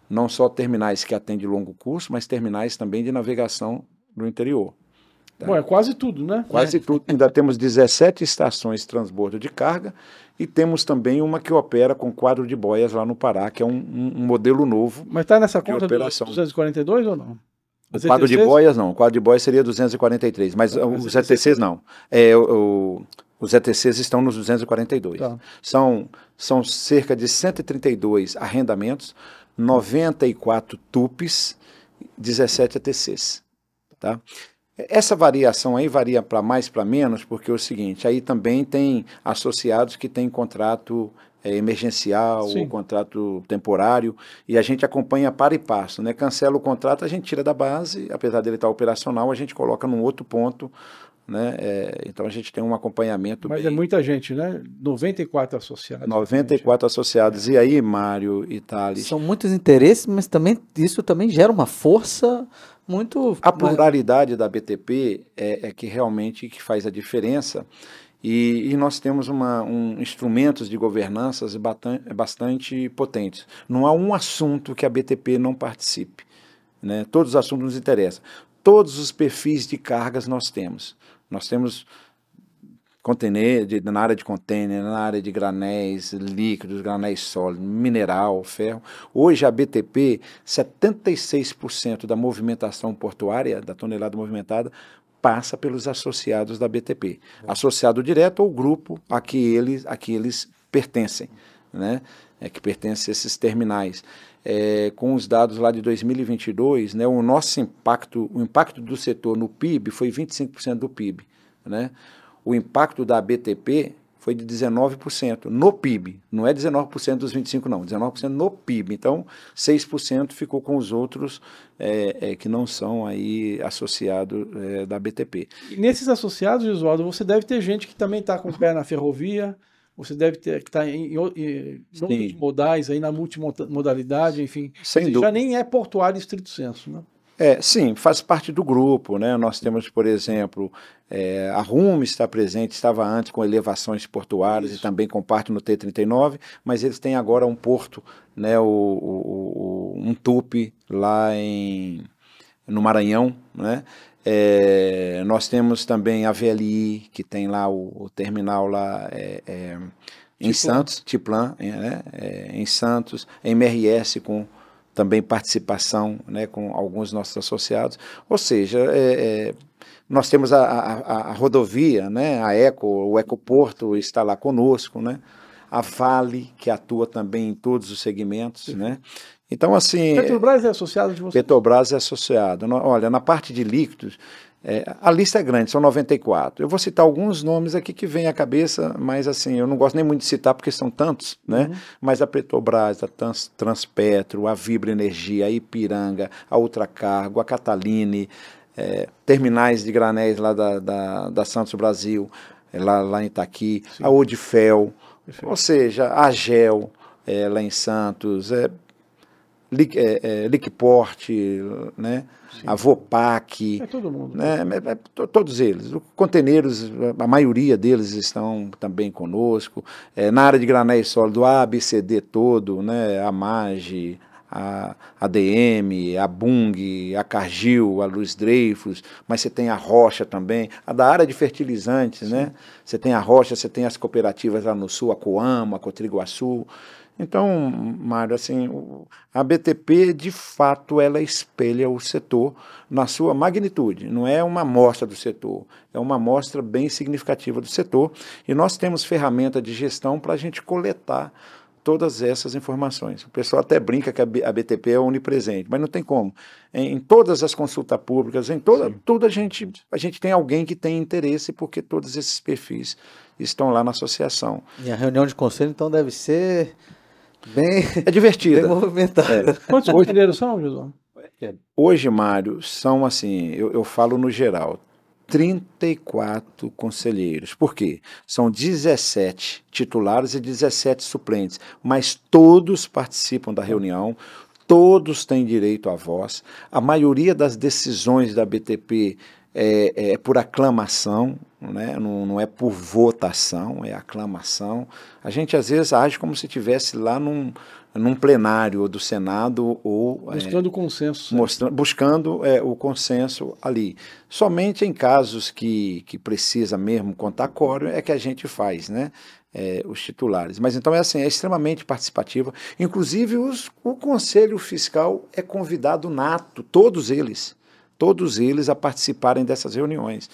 Speaker 2: Não só terminais que atendem longo curso, mas terminais também de navegação no interior. Tá?
Speaker 3: Bom, é quase tudo, né?
Speaker 2: Quase tudo. Ainda temos 17 estações de transbordo de carga e temos também uma que opera com quadro de boias lá no Pará, que é um modelo novo.
Speaker 3: Mas está nessa
Speaker 2: de
Speaker 3: conta
Speaker 2: operação.
Speaker 3: dos 242 ou não?
Speaker 2: O quadro de boias não, o quadro de boias seria 243, mas os ETCs não. Os ETCs estão nos 242. Tá. São cerca de 132 arrendamentos, 94 TUPs, 17 ETCs. Tá? Essa variação aí varia para mais, para menos, porque é o seguinte, aí também tem associados que têm contrato emergencial, ou contrato temporário, e a gente acompanha para e passo, né? Cancela o contrato, a gente tira da base, apesar dele estar operacional, a gente coloca num outro ponto, né? Então a gente tem um acompanhamento.
Speaker 3: Mas é muita gente, né? 94 associados.
Speaker 2: 94 associados. E aí, Mário e Thales?
Speaker 1: São muitos interesses, mas também isso também gera uma força muito...
Speaker 2: A pluralidade da BTP é que realmente que faz a diferença. E nós temos instrumentos de governanças bastante potentes. Não há um assunto que a BTP não participe, né? Todos os assuntos nos interessam. Todos os perfis de cargas nós temos. Nós temos na área de container, na área de granéis líquidos, granéis sólidos, mineral, ferro. Hoje a BTP, 76% da movimentação portuária, da tonelada movimentada, passa pelos associados da BTP. Associado direto ao grupo a que eles pertencem, né? Que pertencem a esses terminais. Com os dados lá de 2022, né, o impacto do setor no PIB foi 25% do PIB. Né? O impacto da BTP foi de 19% no PIB, não é 19% dos 25% não, 19% no PIB, então 6% ficou com os outros que não são aí associados da BTP.
Speaker 3: E nesses associados, Jesualdo, você deve ter gente que também está com o pé na ferrovia, você deve ter que estar em outros modais, aí na multimodalidade, enfim.
Speaker 2: Sem
Speaker 3: já
Speaker 2: dúvida.
Speaker 3: nem é portuário em estrito senso, né?
Speaker 2: Sim, faz parte do grupo, né? Nós temos, por exemplo, a Rumo está presente, estava antes com elevações portuárias e também com parte no T-39, mas eles têm agora um porto, né? Um TUP lá no Maranhão, né? Nós temos também a VLI, que tem lá o terminal lá em Santos, Tiplan, né? Em Santos, MRS com também participação, né, com alguns nossos associados. Ou seja, nós temos a rodovia, né, o Ecoporto está lá conosco, né, a Vale, que atua também em todos os segmentos, né. Então, assim...
Speaker 3: Petrobras é associado de vocês?
Speaker 2: Petrobras é associado. Olha, na parte de líquidos, a lista é grande, são 94. Eu vou citar alguns nomes aqui que vêm à cabeça, mas assim, eu não gosto nem muito de citar porque são tantos, né? Mas a Petrobras, a Transpetro, a Vibra Energia, a Ipiranga, a Ultracargo, a Cataline, terminais de granéis lá da Santos Brasil, lá em Itaqui, sim, a Odifel, ou seja, a GEL, lá em Santos, Liquiport, né? Sim. A Vopac,
Speaker 3: todo mundo,
Speaker 2: né? Todos eles. Conteneiros, a maioria deles estão também conosco. Na área de granéis sólidos, a ABCD todo, né? A MAGE, a ADM, a Bung, a Cargill, a Luiz Dreyfus, mas você tem a Rocha também, a da área de fertilizantes, sim, né? Você tem a Rocha, você tem as cooperativas lá no sul, a Coamo, a Cotriguaçu. Então, Mário, assim, a BTP, de fato, ela espelha o setor na sua magnitude. Não é uma amostra do setor, é uma amostra bem significativa do setor. E nós temos ferramenta de gestão para a gente coletar todas essas informações. O pessoal até brinca que a BTP é onipresente, mas não tem como. Em todas as consultas públicas, em tudo a gente tem alguém que tem interesse, porque todos esses perfis estão lá na associação.
Speaker 1: E a reunião de conselho, então, deve ser...
Speaker 2: É divertida.
Speaker 1: Bem movimentada.
Speaker 3: Quantos conselheiros são, Josualdo?
Speaker 2: Hoje, Mário, são assim, eu falo no geral, 34 conselheiros. Por quê? São 17 titulares e 17 suplentes, mas todos participam da reunião, todos têm direito à voz. A maioria das decisões da BTP é por aclamação, né? Não é por votação, é aclamação. A gente às vezes age como se estivesse lá num plenário do Senado ou
Speaker 3: buscando consenso,
Speaker 2: buscando o consenso ali. Somente em casos que precisa mesmo contar quórum é que a gente faz, né? Os titulares. Mas então é assim, é extremamente participativa. Inclusive o Conselho Fiscal é convidado nato, todos eles a participarem dessas reuniões.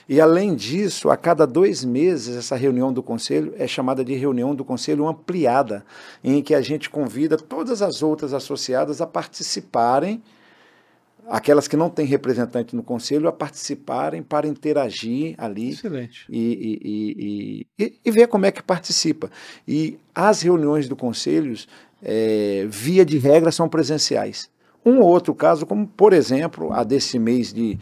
Speaker 2: E, além disso, a cada 2 meses, essa reunião do Conselho é chamada de reunião do Conselho ampliada, em que a gente convida todas as outras associadas a participarem, aquelas que não têm representante no Conselho, a participarem para interagir ali.
Speaker 3: Excelente.
Speaker 2: E ver como é que participa. E as reuniões do Conselho, via de regra, são presenciais. Um ou outro caso, como, por exemplo, a desse mês de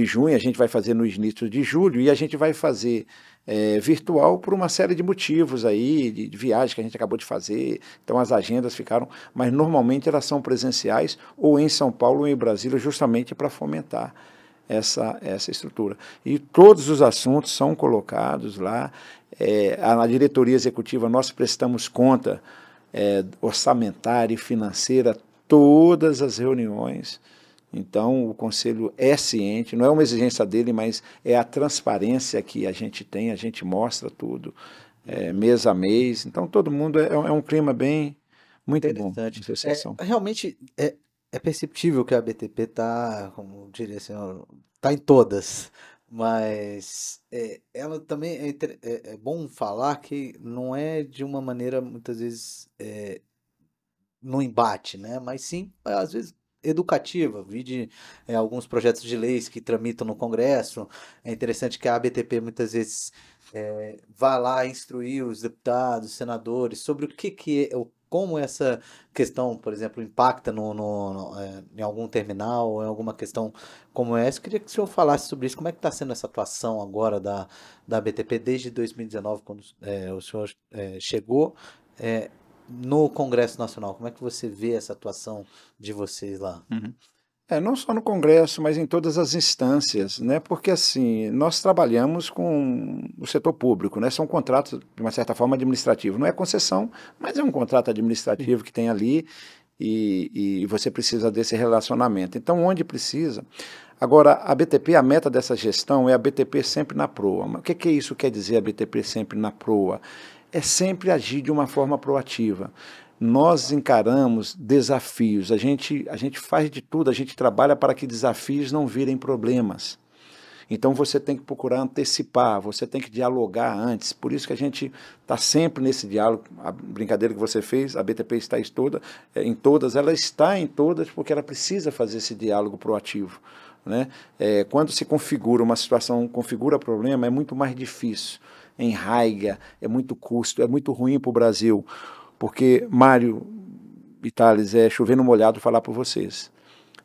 Speaker 2: junho, a gente vai fazer no início de julho, e a gente vai fazer virtual por uma série de motivos aí, de viagem que a gente acabou de fazer, então as agendas ficaram, mas normalmente elas são presenciais, ou em São Paulo ou em Brasília, justamente para fomentar essa estrutura. E todos os assuntos são colocados lá, na diretoria executiva nós prestamos conta orçamentária e financeira, todas as reuniões. Então, o Conselho é ciente, não é uma exigência dele, mas é a transparência que a gente tem, a gente mostra tudo, mês a mês. Então, todo mundo é um clima bem, muito bom de associação.
Speaker 1: Realmente, é perceptível que a BTP está, como diria assim, está em todas, mas ela também é bom falar que não é de uma maneira, muitas vezes, no embate, né? Mas sim, às vezes, educativa. Vi alguns projetos de leis que tramitam no Congresso. É interessante que a ABTP muitas vezes vá lá instruir os deputados, senadores sobre o que como essa questão, por exemplo, impacta em algum terminal, ou em alguma questão como essa. Eu queria que o senhor falasse sobre isso. Como é que está sendo essa atuação agora da BTP desde 2019, quando o senhor chegou no Congresso Nacional? Como é que você vê essa atuação de vocês lá?
Speaker 2: Uhum. Não só no Congresso, mas em todas as instâncias, né? Porque assim, nós trabalhamos com o setor público, né? São contratos, de uma certa forma, administrativos. Não é concessão, mas é um contrato administrativo que tem ali e você precisa desse relacionamento. Então, onde precisa... Agora, a BTP, a meta dessa gestão é a BTP sempre na proa. Mas o que isso quer dizer, a BTP sempre na proa? É sempre agir de uma forma proativa. Nós encaramos desafios, a gente faz de tudo, a gente trabalha para que desafios não virem problemas. Então você tem que procurar antecipar, você tem que dialogar antes, por isso que a gente está sempre nesse diálogo. A brincadeira que você fez, a BTP está em todas, ela está em todas porque ela precisa fazer esse diálogo proativo, né? Quando se configura uma situação, configura problema, é muito mais difícil, enraiga, é muito custo, é muito ruim para o Brasil. Porque, Mário e Thales, é chover no molhado falar por vocês,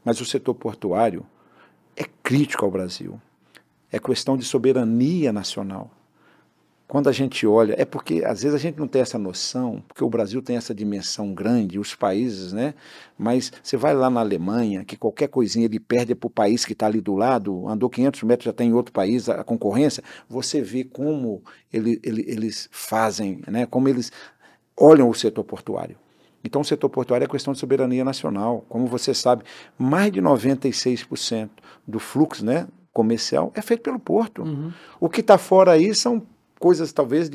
Speaker 2: mas o setor portuário é crítico ao Brasil, é questão de soberania nacional. Quando a gente olha, é porque às vezes a gente não tem essa noção, porque o Brasil tem essa dimensão grande, os países, né? Mas você vai lá na Alemanha, que qualquer coisinha ele perde para o país que está ali do lado, andou 500 metros, já está em outro país, a concorrência, você vê como eles fazem, né? Como eles olham o setor portuário. Então, o setor portuário é questão de soberania nacional. Como você sabe, mais de 96% do fluxo, né, comercial é feito pelo porto. Uhum. O que está fora aí são coisas, talvez,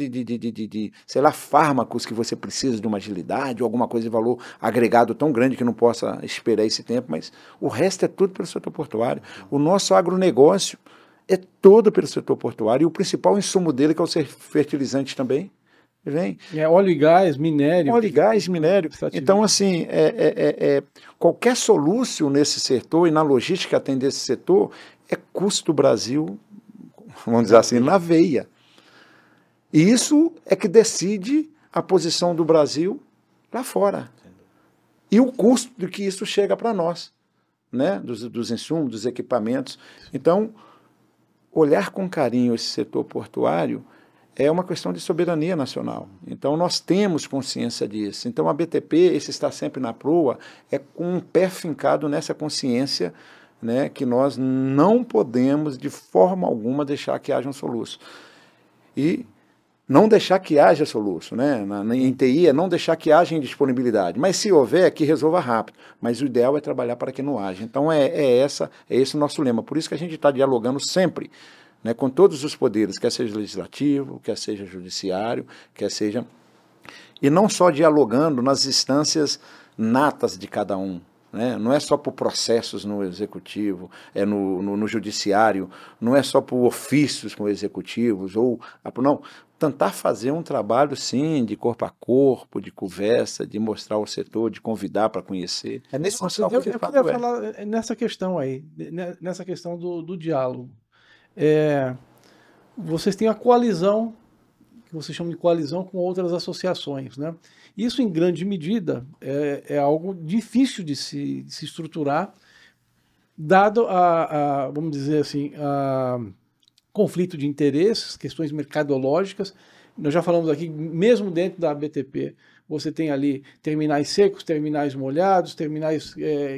Speaker 2: sei lá, fármacos que você precisa de uma agilidade ou alguma coisa de valor agregado tão grande que não possa esperar esse tempo, mas o resto é tudo pelo setor portuário. O nosso agronegócio é todo pelo setor portuário e o principal insumo dele, que é o fertilizante também, vem.
Speaker 3: Óleo e gás, minério.
Speaker 2: Óleo e gás, minério. Então, assim, qualquer soluço nesse setor e na logística que atende esse setor é custo do Brasil, vamos dizer assim, na veia. E isso é que decide a posição do Brasil lá fora. E o custo de que isso chega para nós, né? Dos insumos, dos equipamentos. Então, olhar com carinho esse setor portuário é uma questão de soberania nacional. Então, nós temos consciência disso. Então, a BTP, esse estar sempre na proa, é com um pé fincado nessa consciência, né, que nós não podemos, de forma alguma, deixar que haja um soluço. E não deixar que haja soluço, né? Em TI é não deixar que haja indisponibilidade. Mas, se houver, que resolva rápido. Mas o ideal é trabalhar para que não haja. Então, é esse o nosso lema. Por isso que a gente está dialogando sempre, né, com todos os poderes, quer seja legislativo, quer seja judiciário, quer seja... E não só dialogando nas instâncias natas de cada um, né? Não é só por processos no executivo, no judiciário, não é só por ofícios com executivos, não, tentar fazer um trabalho, sim, de corpo a corpo, de conversa, de mostrar o setor, de convidar para conhecer.
Speaker 3: É nesse sentido, eu queria falar nessa questão aí, nessa questão do diálogo. Vocês têm a coalizão, que vocês chamam de coalizão com outras associações, né? Isso, em grande medida, é algo difícil de se estruturar, dado vamos dizer assim, a conflito de interesses, questões mercadológicas. Nós já falamos aqui, mesmo dentro da BTP, você tem ali terminais secos, terminais molhados, terminais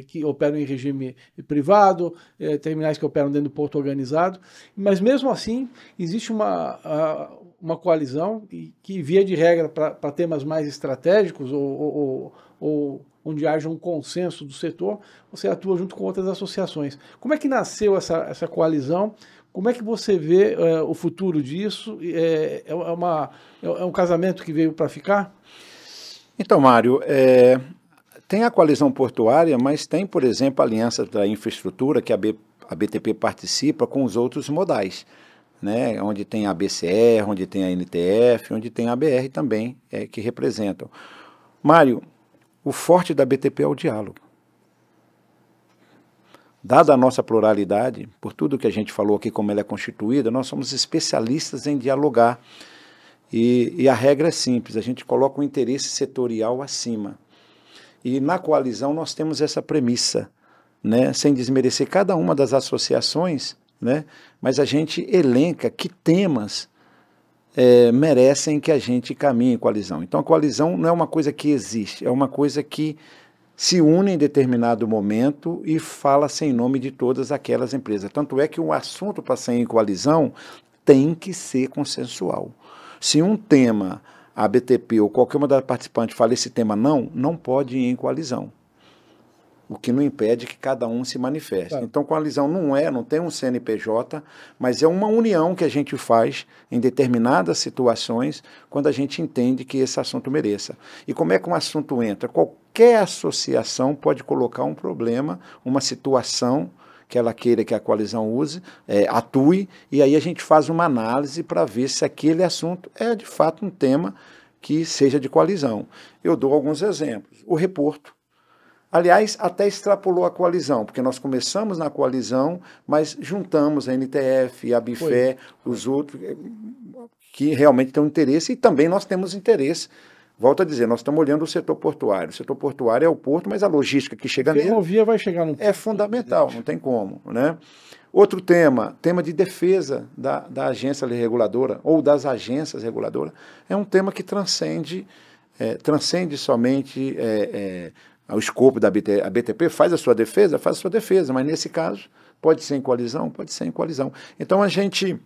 Speaker 3: que operam em regime privado, terminais que operam dentro do porto organizado, mas mesmo assim existe uma coalizão que, via de regra, para temas mais estratégicos ou onde haja um consenso do setor, você atua junto com outras associações. Como é que nasceu essa coalizão? Como é que você vê o futuro disso? É um casamento que veio para ficar?
Speaker 2: Então, Mário, tem a coalizão portuária, mas tem, por exemplo, a Aliança da Infraestrutura, que a BTP participa com os outros modais, né? Onde tem a BCR, onde tem a NTF, onde tem a ABR também, que representam. Mário, o forte da BTP é o diálogo. Dada a nossa pluralidade, por tudo que a gente falou aqui, como ela é constituída, nós somos especialistas em dialogar. E a regra é simples, a gente coloca o interesse setorial acima. E na coalizão nós temos essa premissa, né, sem desmerecer cada uma das associações, né, mas a gente elenca que temas merecem que a gente caminhe em coalizão. Então a coalizão não é uma coisa que existe, é uma coisa que se une em determinado momento e fala-se em nome de todas aquelas empresas. Tanto é que o assunto para sair em coalizão tem que ser consensual. Se um tema, a BTP ou qualquer uma das participantes fala esse tema não pode ir em coalizão. O que não impede que cada um se manifeste. Claro. Então, coalizão não tem um CNPJ, mas é uma união que a gente faz em determinadas situações quando a gente entende que esse assunto mereça. E como é que um assunto entra? Qualquer associação pode colocar um problema, uma situação que ela queira que a coalizão atue, e aí a gente faz uma análise para ver se aquele assunto é de fato um tema que seja de coalizão. Eu dou alguns exemplos. O reporto. Aliás, até extrapolou a coalizão, porque nós começamos na coalizão, mas juntamos a NTF, a Bifé, os outros que realmente têm um interesse, e também nós temos interesse. Volto a dizer, nós estamos olhando o setor portuário. O setor portuário é o porto, mas a logística que chega nele...
Speaker 3: A ferrovia vai chegar no...
Speaker 2: É fundamental, não tem como, né? Outro tema de defesa da agência reguladora, ou das agências reguladoras, é um tema que transcende somente... o escopo da BTP. A BTP faz a sua defesa, mas nesse caso pode ser em coalizão, Então a gente...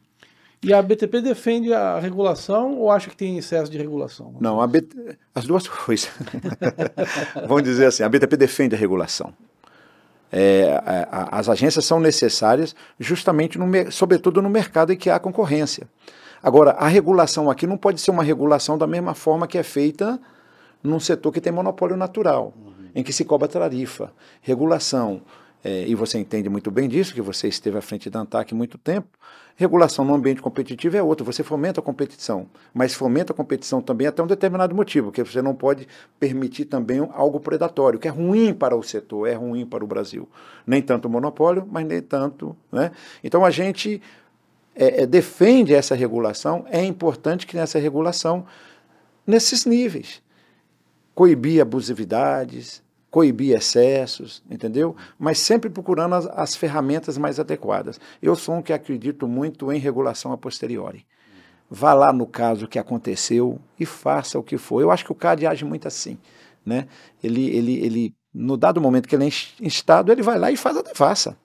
Speaker 3: E a BTP defende a regulação ou acha que tem excesso de regulação?
Speaker 2: Não, as duas coisas. Vamos dizer assim, a BTP defende a regulação. As agências são necessárias justamente, sobretudo no mercado em que há concorrência. Agora, a regulação aqui não pode ser uma regulação da mesma forma que é feita num setor que tem monopólio natural, em que se cobra tarifa, regulação, e você entende muito bem disso, que você esteve à frente da ANTAC há muito tempo. Regulação no ambiente competitivo é outra, você fomenta a competição, mas fomenta a competição também até um determinado motivo, porque você não pode permitir também algo predatório, que é ruim para o setor, é ruim para o Brasil. Nem tanto o monopólio, mas nem tanto... né? Então a gente defende essa regulação, é importante que nessa regulação, nesses níveis, coibir abusividades, coibir excessos, entendeu? Mas sempre procurando as ferramentas mais adequadas. Eu sou um que acredito muito em regulação a posteriori. Vá lá no caso que aconteceu e faça o que for. Eu acho que o CAD age muito assim, né? Ele no dado momento que ele é instado, ele vai lá e faz a devassa.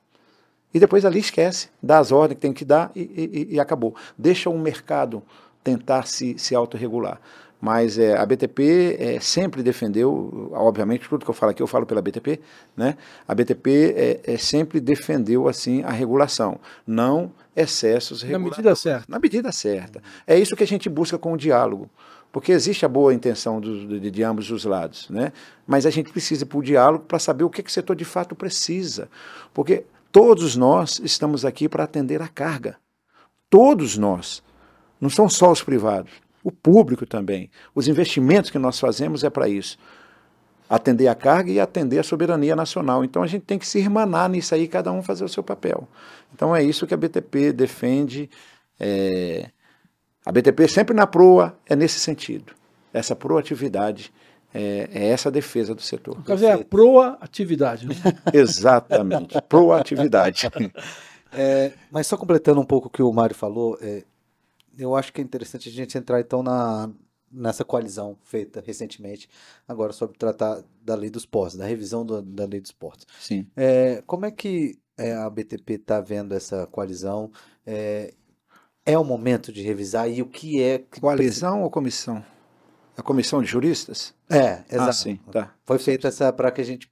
Speaker 2: E depois ali esquece, dá as ordens que tem que dar e acabou. Deixa o mercado tentar se autorregular. Mas a BTP sempre defendeu, obviamente, tudo que eu falo aqui eu falo pela BTP, né? A BTP sempre defendeu assim a regulação, não excessos regulatórios.
Speaker 3: Na medida certa.
Speaker 2: Na medida certa. É isso que a gente busca com o diálogo, porque existe a boa intenção de ambos os lados, né? Mas a gente precisa ir para o diálogo para saber o que o setor de fato precisa, porque todos nós estamos aqui para atender a carga, todos nós, não são só os privados. O público também. Os investimentos que nós fazemos é para isso. Atender a carga e atender a soberania nacional. Então a gente tem que se irmanar nisso aí, cada um fazer o seu papel. Então é isso que a BTP defende. A BTP sempre na proa é nesse sentido. Essa proatividade é essa defesa do setor.
Speaker 3: No caso é a proatividade, né?
Speaker 2: Exatamente, proatividade.
Speaker 1: Mas só completando um pouco o que o Mário falou, eu acho que é interessante a gente entrar então nessa coalizão feita recentemente, agora sobre tratar da lei dos portos, da revisão da lei dos portos.
Speaker 2: Sim.
Speaker 1: Como é que a BTP está vendo essa coalizão? É o momento de revisar e o que é...
Speaker 2: Coalizão ou comissão? A comissão de juristas?
Speaker 1: Exato.
Speaker 2: Sim, tá.
Speaker 1: Foi feita para que a gente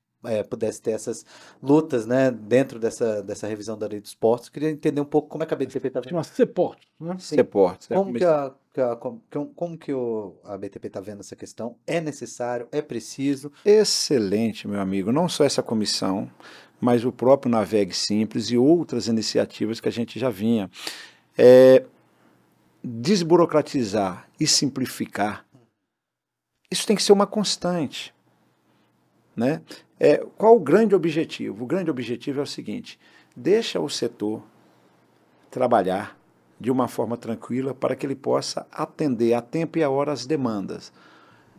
Speaker 1: pudesse ter essas lutas, né, dentro dessa revisão da lei dos portos. Queria entender um pouco como é que a BTP está vendo.
Speaker 3: Chama CEPORTOS, né?
Speaker 2: CEPORTOS.
Speaker 1: Como que a BTP está vendo essa questão? É necessário? É preciso?
Speaker 2: Excelente, meu amigo. Não só essa comissão, mas o próprio Navegue Simples e outras iniciativas que a gente já vinha. Desburocratizar e simplificar, isso tem que ser uma constante, né? Qual o grande objetivo? O grande objetivo é o seguinte: deixa o setor trabalhar, de uma forma tranquila para que ele possa atender a tempo e a hora as demandas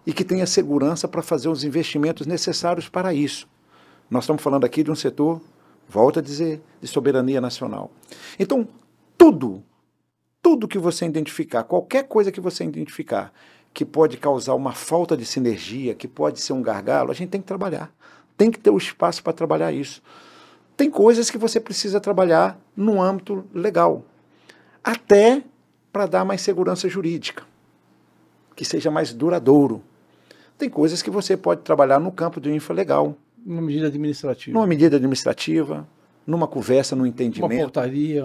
Speaker 2: e que tenha segurança para fazer os investimentos necessários para isso. Nós estamos falando aqui de um setor, volto a dizer, de soberania nacional. Então, tudo que você identificar, qualquer coisa que você identificar que pode causar uma falta de sinergia, que pode ser um gargalo, a gente tem que trabalhar. Tem que ter o espaço para trabalhar isso. Tem coisas que você precisa trabalhar no âmbito legal, até para dar mais segurança jurídica, que seja mais duradouro. Tem coisas que você pode trabalhar no campo do infralegal.
Speaker 3: Uma medida administrativa.
Speaker 2: Numa medida administrativa, numa conversa, num entendimento.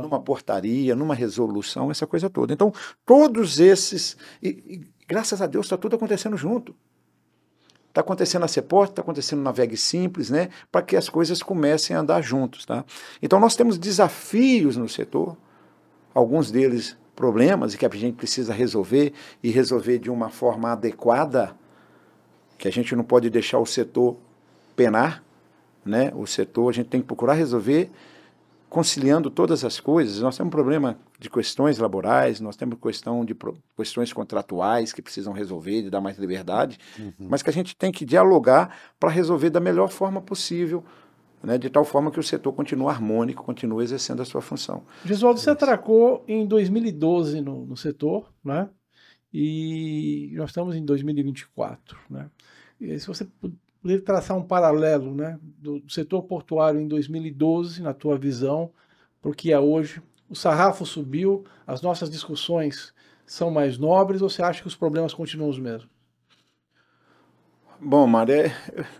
Speaker 3: Uma
Speaker 2: portaria, numa resolução, essa coisa toda. Então, todos esses... E graças a Deus está tudo acontecendo junto. Está acontecendo na CEPORT, está acontecendo na VEG Simples, né, para que as coisas comecem a andar juntos. Tá? Então, nós temos desafios no setor, alguns deles problemas, e que a gente precisa resolver, e resolver de uma forma adequada, que a gente não pode deixar o setor penar, né? O setor, a gente tem que procurar resolver conciliando todas as coisas. Nós temos um problema de questões laborais, nós temos questões contratuais que precisam resolver, de dar mais liberdade, mas que a gente tem que dialogar para resolver da melhor forma possível, né? De tal forma que o setor continue harmônico, continue exercendo a sua função.
Speaker 3: Gesualdo, você atracou em 2012 no setor, né? E nós estamos em 2024, né? E se você poder traçar um paralelo, né, do setor portuário em 2012, na tua visão, porque é hoje, o sarrafo subiu, as nossas discussões são mais nobres, ou você acha que os problemas continuam os mesmos?
Speaker 2: Bom, Mário,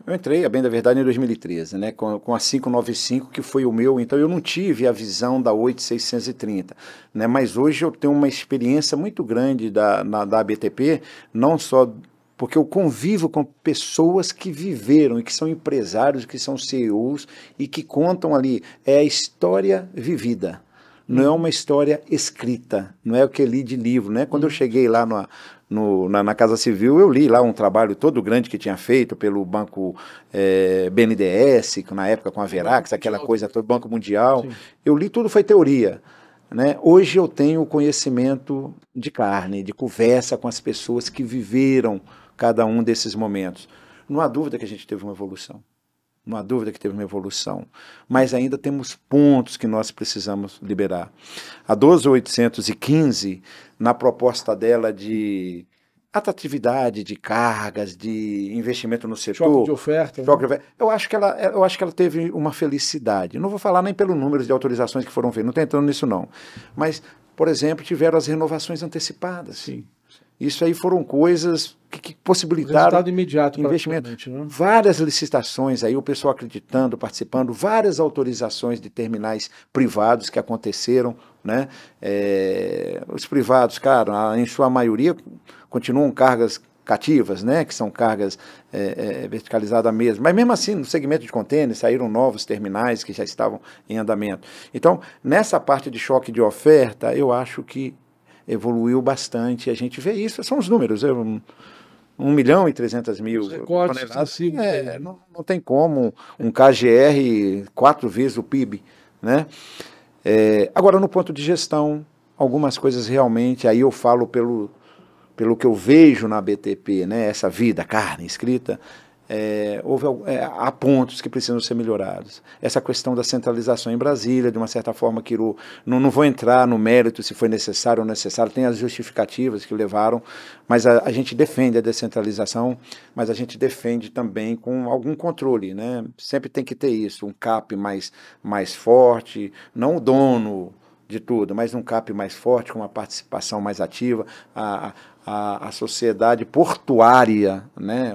Speaker 2: eu entrei, a bem da verdade, em 2013, né, com a 595, que foi o meu, então eu não tive a visão da 8630, né, mas hoje eu tenho uma experiência muito grande da ABTP, não só porque eu convivo com pessoas que viveram e que são empresários, que são CEOs e que contam ali, é a história vivida, não é uma história escrita, não é o que eu li de livro, né? Quando eu cheguei lá na Casa Civil, eu li lá um trabalho todo grande que tinha feito pelo Banco BNDES, na época com a Verax, aquela coisa toda, Banco Mundial. Sim. Eu li tudo, foi teoria. Né? Hoje eu tenho conhecimento de carne, de conversa com as pessoas que viveram cada um desses momentos. Não há dúvida que a gente teve uma evolução. Não há dúvida que teve uma evolução. Mas ainda temos pontos que nós precisamos liberar. A 12815, na proposta dela de atratividade de cargas, de investimento no setor...
Speaker 3: Choque de oferta.
Speaker 2: Né? Eu acho que ela teve uma felicidade. Não vou falar nem pelo número de autorizações que foram feitas, não estou entrando nisso não. Mas, por exemplo, tiveram as renovações antecipadas.
Speaker 3: Sim.
Speaker 2: Isso aí foram coisas que possibilitaram
Speaker 3: resultado imediato,
Speaker 2: investimento.
Speaker 3: Né?
Speaker 2: Várias licitações aí, o pessoal acreditando, participando, várias autorizações de terminais privados que aconteceram, né? Os privados, cara, em sua maioria continuam cargas cativas, né? Que são cargas verticalizadas mesmo. Mas mesmo assim, no segmento de contêineres, saíram novos terminais que já estavam em andamento. Então, nessa parte de choque de oferta, eu acho que evoluiu bastante, a gente vê isso, são os números, 1.300.000 toneladas, não tem como um KGR 4 vezes o PIB, né? Agora, no ponto de gestão, algumas coisas realmente, aí eu falo pelo que eu vejo na BTP, né, essa vida, carne escrita, há pontos que precisam ser melhorados. Essa questão da centralização em Brasília, de uma certa forma, que não vou entrar no mérito se foi necessário ou não necessário, tem as justificativas que levaram, mas a gente defende a descentralização, mas a gente defende também com algum controle, né? Sempre tem que ter isso, um CAP mais forte, não o dono de tudo, mas um CAP mais forte, com uma participação mais ativa, a sociedade portuária, né,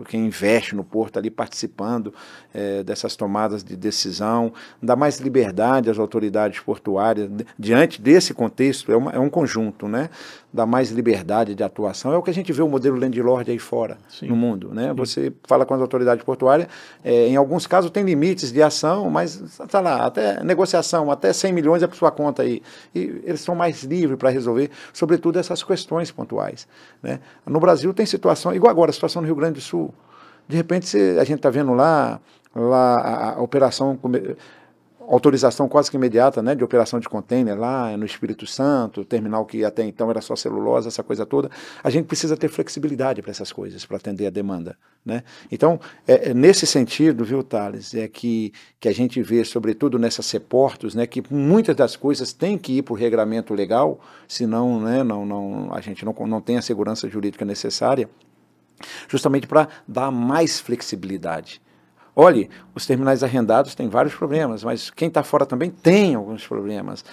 Speaker 2: quem investe no porto ali participando dessas tomadas de decisão, dá mais liberdade às autoridades portuárias, diante desse contexto, é um conjunto, né, dá mais liberdade de atuação, é o que a gente vê o modelo landlord aí fora, sim, no mundo, né, você fala com as autoridades portuárias, em alguns casos tem limites de ação, mas está lá, até negociação, até 100 milhões é para sua conta aí, e eles são mais livres para resolver, sobretudo essas questões pontuais, né. No Brasil tem situação, igual agora a situação no Rio Grande do Sul, de repente a gente está vendo lá a operação, autorização quase que imediata, né, de operação de container lá no Espírito Santo, terminal que até então era só celulose, essa coisa toda. A gente precisa ter flexibilidade para essas coisas, para atender a demanda, né? Então, nesse sentido, viu, Thales, que a gente vê, sobretudo nessas seportos, né, que muitas das coisas têm que ir para o regramento legal, senão, né, a gente não tem a segurança jurídica necessária, justamente para dar mais flexibilidade. Olhe, os terminais arrendados têm vários problemas, mas quem está fora também tem alguns problemas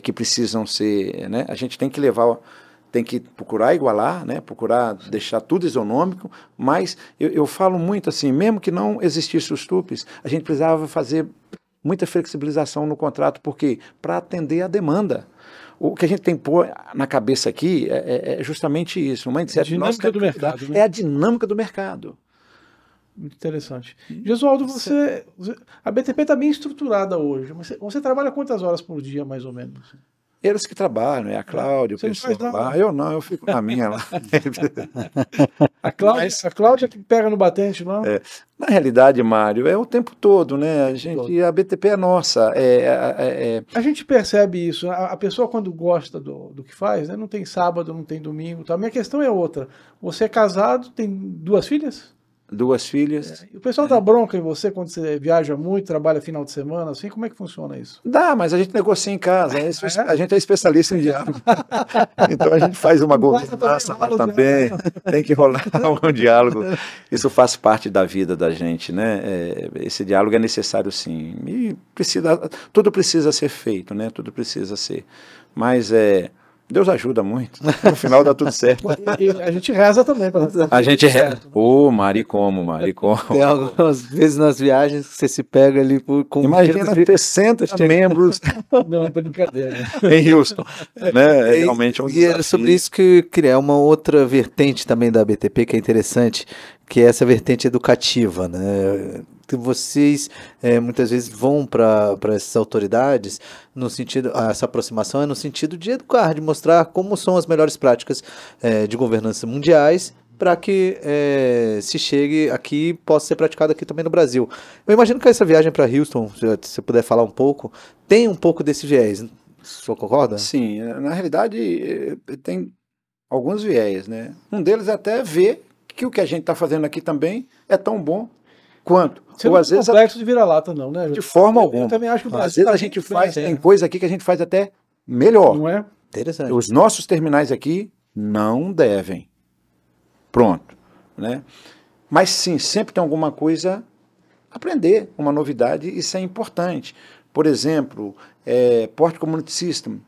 Speaker 2: que precisam ser, né? A gente tem que procurar igualar, né? Procurar deixar tudo isonômico, mas eu falo muito assim, mesmo que não existisse os TUPs, a gente precisava fazer muita flexibilização no contrato, porque para atender a demanda. O que a gente tem que pôr na cabeça aqui é justamente isso, uma mindset.
Speaker 3: A dinâmica do mercado, né?
Speaker 2: É a dinâmica do mercado.
Speaker 3: Muito interessante. Gesualdo, a BTP está bem estruturada hoje. Você trabalha quantas horas por dia, mais ou menos?
Speaker 2: Eles que trabalham, a Cláudia, o pessoal lá. Eu não, eu fico na minha lá.
Speaker 3: A Cláudia que pega no batente lá?
Speaker 2: Na realidade, Mário, é o tempo todo, né? A BTP é nossa.
Speaker 3: A gente percebe isso. A pessoa, quando gosta do que faz, né, não tem sábado, não tem domingo. Tá? A minha questão é outra. Você é casado, tem 2 filhas?
Speaker 2: 2 filhas.
Speaker 3: E o pessoal dá bronca em você quando você viaja muito, trabalha final de semana, assim, como é que funciona isso?
Speaker 2: Dá, mas a gente negocia em casa, a gente é especialista em diálogo. Então a gente faz uma governança lá também, tem que rolar um diálogo. Isso faz parte da vida da gente, né? Esse diálogo é necessário sim, e tudo precisa ser feito, né? Tudo precisa ser, mas Deus ajuda muito. No final dá tudo certo.
Speaker 3: E a gente reza também.
Speaker 2: A gente reza. Mari como.
Speaker 1: Tem algumas vezes nas viagens que você se pega ali com...
Speaker 2: Imagina 60 membros.
Speaker 3: Não, é brincadeira.
Speaker 2: Em Houston. Né? Realmente é um desafio.
Speaker 1: E era sobre isso que eu queria. Uma outra vertente também da BTP que é interessante, que é essa vertente educativa, né? Que vocês muitas vezes vão para essas autoridades no sentido, essa aproximação é no sentido de educar, de mostrar como são as melhores práticas de governança mundiais para que se chegue aqui e possa ser praticado aqui também no Brasil. Eu imagino que essa viagem para Houston, se você puder falar um pouco, tem um pouco desse viés. O senhor concorda?
Speaker 2: Sim, na realidade tem alguns viés, né? Um deles é até ver que o que a gente está fazendo aqui também é tão bom quanto.
Speaker 3: Você não é complexo de vira-lata, não, né?
Speaker 2: De forma alguma.
Speaker 3: Eu também acho que o Brasil
Speaker 2: às vezes a gente faz, tem coisa aqui que a gente faz até melhor.
Speaker 3: Não é?
Speaker 1: Interessante.
Speaker 2: Os nossos terminais aqui não devem. Pronto. Né? Mas sim, sempre tem alguma coisa a aprender, uma novidade, isso é importante. Por exemplo, Port Community System.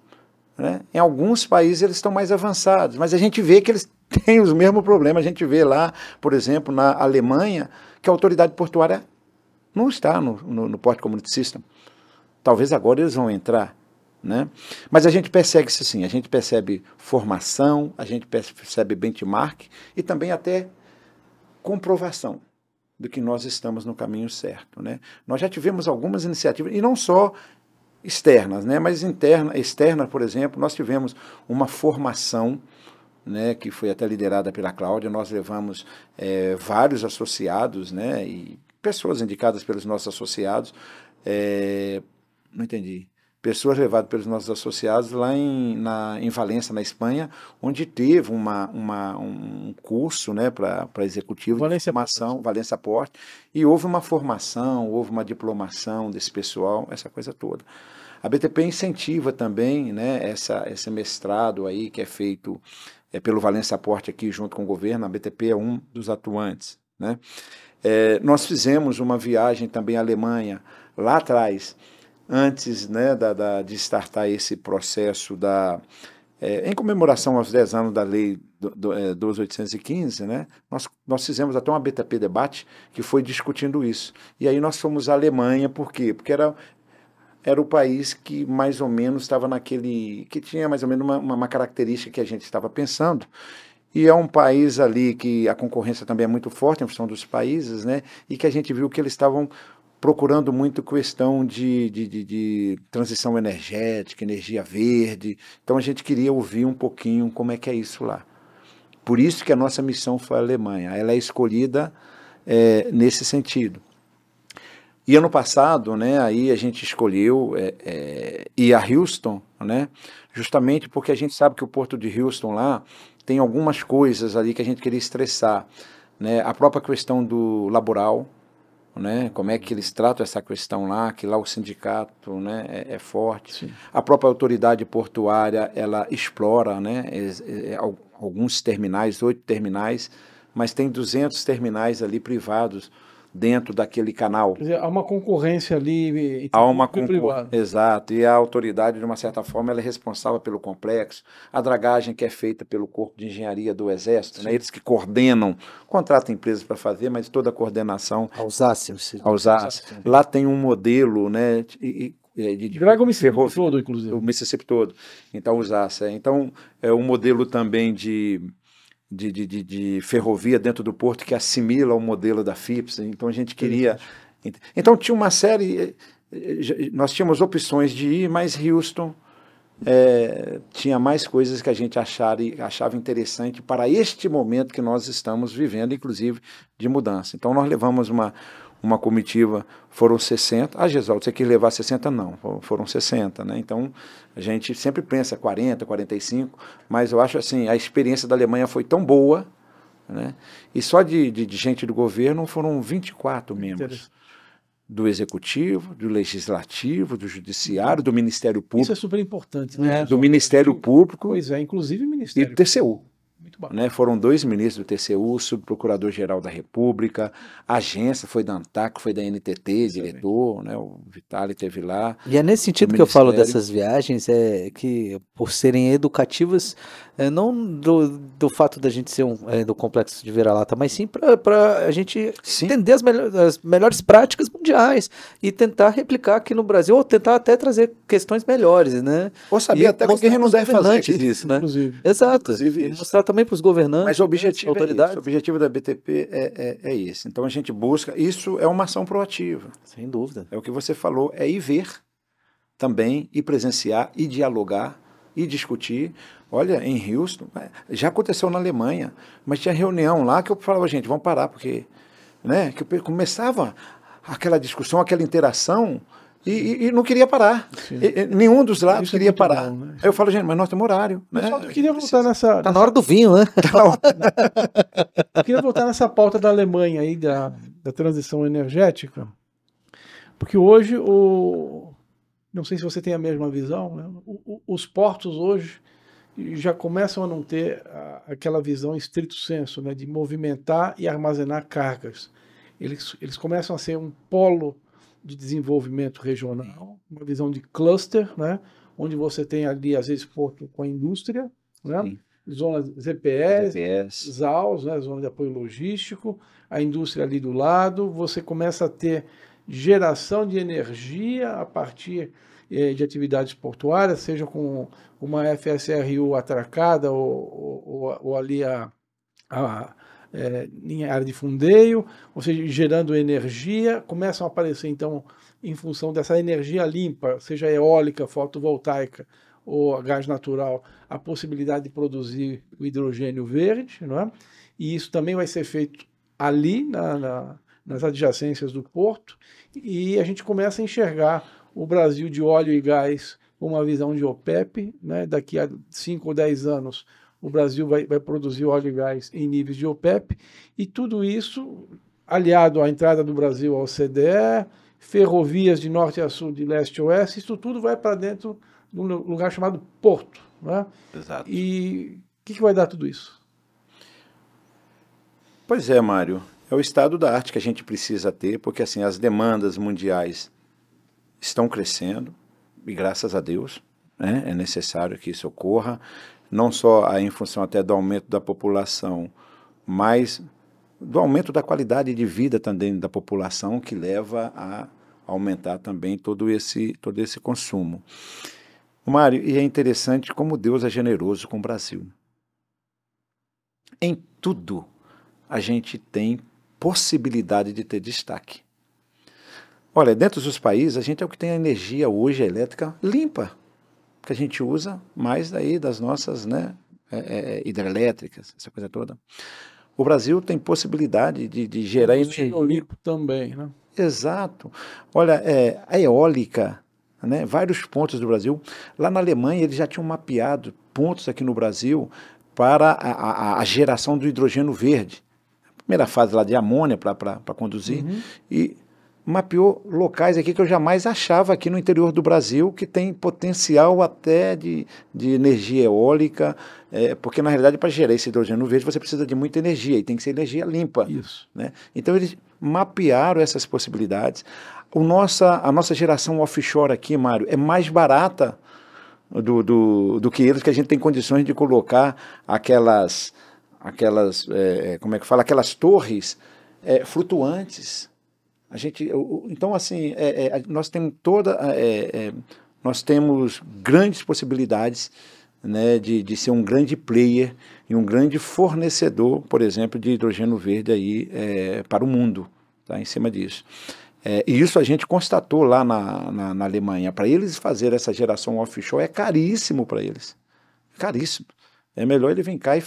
Speaker 2: Né? Em alguns países eles estão mais avançados, mas a gente vê que eles têm os mesmos problemas. A gente vê lá, por exemplo, na Alemanha, que a autoridade portuária não está no Port Community System. Talvez agora eles vão entrar. Né? Mas a gente persegue isso sim, a gente percebe formação, a gente percebe benchmark e também até comprovação de que nós estamos no caminho certo. Né? Nós já tivemos algumas iniciativas, e não só externas, né? Mas externa, por exemplo, nós tivemos uma formação, né, que foi até liderada pela Cláudia. Nós levamos vários associados, né, e pessoas indicadas pelos nossos associados, não entendi, pessoas levadas pelos nossos associados lá em Valência, na Espanha, onde teve um curso, né, para executivo de formação, Valência Port, e houve uma formação, houve uma diplomação desse pessoal, essa coisa toda. A BTP incentiva também, né, esse mestrado aí que é feito pelo Valência Port aqui junto com o governo. A BTP é um dos atuantes. Né? Nós fizemos uma viagem também à Alemanha, lá atrás, antes, né, de startar esse processo em comemoração aos 10 anos da Lei 12.815, né, nós fizemos até uma BTP debate que foi discutindo isso. E aí nós fomos à Alemanha, por quê? Porque era o país que mais ou menos estava que tinha mais ou menos uma característica que a gente estava pensando, e é um país ali que a concorrência também é muito forte em função dos países, né, e que a gente viu que eles estavam procurando muito questão de transição energética, energia verde. Então a gente queria ouvir um pouquinho como é que é isso lá. Por isso que a nossa missão foi a Alemanha. Ela é escolhida nesse sentido. E ano passado, né, aí a gente escolheu ir a Houston, né, justamente porque a gente sabe que o porto de Houston lá tem algumas coisas ali que a gente queria estressar, né, a própria questão do laboral, né, como é que eles tratam essa questão lá, que lá o sindicato, né, é forte.
Speaker 3: Sim.
Speaker 2: A própria autoridade portuária, ela explora, né, alguns terminais, 8 terminais, mas tem 200 terminais ali privados dentro daquele canal.
Speaker 3: Quer dizer, há uma concorrência ali entre
Speaker 2: Há uma
Speaker 3: público e privado.
Speaker 2: Exato, e a autoridade, de uma certa forma, ela é responsável pelo complexo, a dragagem que é feita pelo Corpo de Engenharia do Exército, né, eles que coordenam, contratam empresas para fazer, mas toda a coordenação aos ACES. Lá tem um modelo, né,
Speaker 3: Draga o Mississippi todo, inclusive.
Speaker 2: O Mississippi todo. Então, os ACES. Então, é um modelo também de ferrovia dentro do porto que assimila o modelo da FIPS. Então a gente queria. Então tinha uma série. Nós tínhamos opções de ir, mas Houston tinha mais coisas que a gente achava interessante para este momento que nós estamos vivendo, inclusive de mudança. Então nós levamos uma comitiva, foram 60. Gesualdo, você quis levar 60? Não, foram 60, né? Então, a gente sempre pensa 40, 45, mas eu acho assim, a experiência da Alemanha foi tão boa, né? E só de gente do governo foram 24 membros. Do Executivo, do Legislativo, do Judiciário, do Ministério Público. Isso
Speaker 3: é super importante, né?
Speaker 2: Do Ministério Público.
Speaker 3: Pois é, inclusive o Ministério.
Speaker 2: E do TCU.
Speaker 3: Muito bom.
Speaker 2: Né, foram 2 ministros do TCU, o Subprocurador-Geral da República, a agência foi da ANTAC, foi da NTT, diretor, né, o Vitali esteve lá.
Speaker 1: E é nesse sentido que eu falo dessas viagens, que por serem educativas, não do fato da gente ser do complexo de vira-lata, mas sim para a gente entender as melhores práticas mundiais e tentar replicar aqui no Brasil, ou tentar até trazer questões melhores, né?
Speaker 2: Ou saber até o que a gente não deve fazer
Speaker 1: isso, né?
Speaker 3: Inclusive.
Speaker 1: Exato. E mostrar também para os governantes,
Speaker 2: mas o objetivo
Speaker 1: autoridades.
Speaker 2: O objetivo da BTP é esse. Então a gente busca, isso é uma ação proativa.
Speaker 1: Sem dúvida.
Speaker 2: É o que você falou, é ir ver também, ir presenciar, ir dialogar, ir discutir. Olha, em Houston, já aconteceu na Alemanha, mas tinha reunião lá que eu falava, gente, vamos parar, porque, né, que começava aquela discussão, aquela interação, e não queria parar. Nenhum dos lados queria parar. Bom, né? Aí eu falo, gente, mas nós temos horário. Né?
Speaker 3: Eu queria voltar nessa...
Speaker 1: Tá na hora do vinho, né?
Speaker 3: Eu queria voltar nessa pauta da Alemanha aí, da transição energética, porque hoje, não sei se você tem a mesma visão, né? Os portos hoje já começam a não ter aquela visão em estrito senso, né, de movimentar e armazenar cargas. Eles começam a ser um polo de desenvolvimento regional, uma visão de cluster, né, onde você tem ali, às vezes, porto com a indústria, né, zonas ZPS, ZAUs, né, zona de apoio logístico, a indústria ali do lado, você começa a ter geração de energia a partir de atividades portuárias, seja com uma FSRU atracada ou ali em área de fundeio, ou seja, gerando energia, começam a aparecer, então, em função dessa energia limpa, seja eólica, fotovoltaica ou gás natural, a possibilidade de produzir o hidrogênio verde, não é? E isso também vai ser feito ali, nas adjacências do porto, e a gente começa a enxergar o Brasil de óleo e gás com uma visão de OPEP, né? Daqui a 5 ou 10 anos, o Brasil vai produzir óleo e gás em níveis de OPEP, e tudo isso aliado à entrada do Brasil ao OCDE, ferrovias de norte a sul, de leste a oeste, isso tudo vai para dentro de um lugar chamado porto. Né?
Speaker 2: Exato.
Speaker 3: E o que vai dar tudo isso?
Speaker 2: Pois é, Mário, é o estado da arte que a gente precisa ter, porque assim, as demandas mundiais estão crescendo, e graças a Deus, né, é necessário que isso ocorra, não só em função até do aumento da população, mas do aumento da qualidade de vida também da população, que leva a aumentar também todo esse consumo. Mário, e é interessante como Deus é generoso com o Brasil. Em tudo a gente tem possibilidade de ter destaque. Olha, dentro dos países, a gente é o que tem a energia hoje elétrica limpa, que a gente usa mais daí das nossas, né, hidrelétricas, essa coisa toda. O Brasil tem possibilidade de gerar energia.
Speaker 3: Limpo também, né?
Speaker 2: Exato. Olha, a eólica, né, vários pontos do Brasil. Lá na Alemanha, eles já tinham mapeado pontos aqui no Brasil para a geração do hidrogênio verde. Primeira fase lá de amônia para conduzir. E mapeou locais aqui que eu jamais achava aqui no interior do Brasil, que tem potencial até de energia eólica, porque na realidade para gerar esse hidrogênio verde você precisa de muita energia, e tem que ser energia limpa.
Speaker 3: Isso.
Speaker 2: Né? Então eles mapearam essas possibilidades. A nossa geração offshore aqui, Mário, é mais barata do que eles, que a gente tem condições de colocar aquelas como é que fala, aquelas torres flutuantes. Então, assim, nós temos nós temos grandes possibilidades, né, de ser um grande player e um grande fornecedor, por exemplo, de hidrogênio verde aí, para o mundo, tá, em cima disso. E isso a gente constatou lá na Alemanha. Para eles fazer essa geração offshore é caríssimo para eles. Caríssimo. É melhor ele vir cá e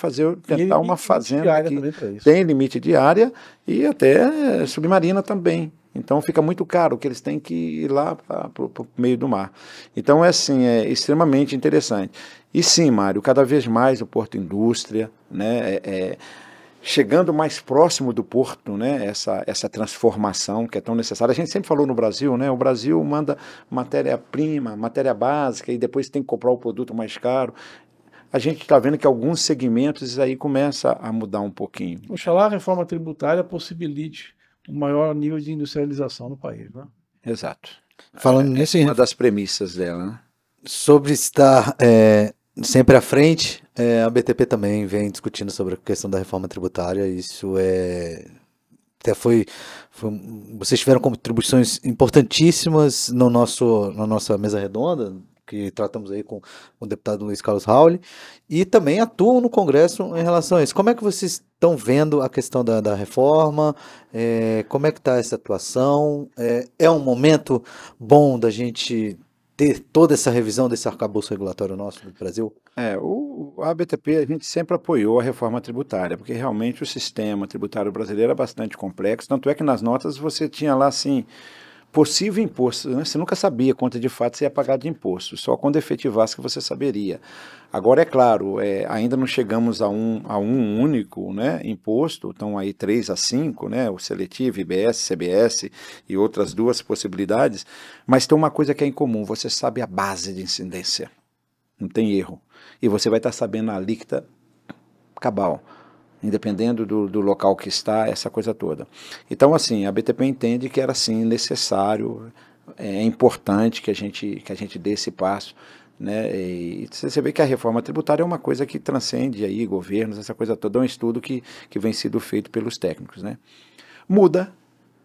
Speaker 2: tentar uma fazenda que tem limite de área e até submarina também. Então fica muito caro, que eles têm que ir lá para o meio do mar. Então assim, é extremamente interessante. E sim, Mário, cada vez mais o Porto Indústria, né, chegando mais próximo do porto, né, essa transformação que é tão necessária. A gente sempre falou no Brasil, né, o Brasil manda matéria-prima, matéria básica, e depois tem que comprar o produto mais caro. A gente está vendo que alguns segmentos aí começa a mudar um pouquinho.
Speaker 3: Oxalá a reforma tributária possibilite um maior nível de industrialização no país, né?
Speaker 2: Exato.
Speaker 1: Falando nisso,
Speaker 2: uma das premissas dela, né?
Speaker 1: Sobre estar sempre à frente, a BTP também vem discutindo sobre a questão da reforma tributária. Isso até vocês tiveram contribuições importantíssimas na nossa mesa redonda, que tratamos aí com o deputado Luiz Carlos Rauli, e também atuam no Congresso em relação a isso. Como é que vocês estão vendo a questão da reforma? Como é que está essa atuação? É um momento bom da gente ter toda essa revisão desse arcabouço regulatório nosso do Brasil?
Speaker 2: A BTP, a gente sempre apoiou a reforma tributária, porque realmente o sistema tributário brasileiro é bastante complexo, tanto é que nas notas você tinha lá, assim, possível imposto, né? Você nunca sabia quanto de fato você ia pagar de imposto, só quando efetivasse que você saberia. Agora, é claro, ainda não chegamos a um único, né, imposto, estão aí 3 a 5, né, o seletivo, IBS, CBS e outras 2 possibilidades, mas tem uma coisa que é incomum, você sabe a base de incidência, não tem erro, e você vai estar sabendo a alíquota cabal, independendo do local que está, essa coisa toda. Então, assim, a BTP entende que era, sim, necessário, é importante que a gente dê esse passo, né? E você vê que a reforma tributária é uma coisa que transcende aí governos, essa coisa toda, é um estudo que vem sendo feito pelos técnicos, né? Muda,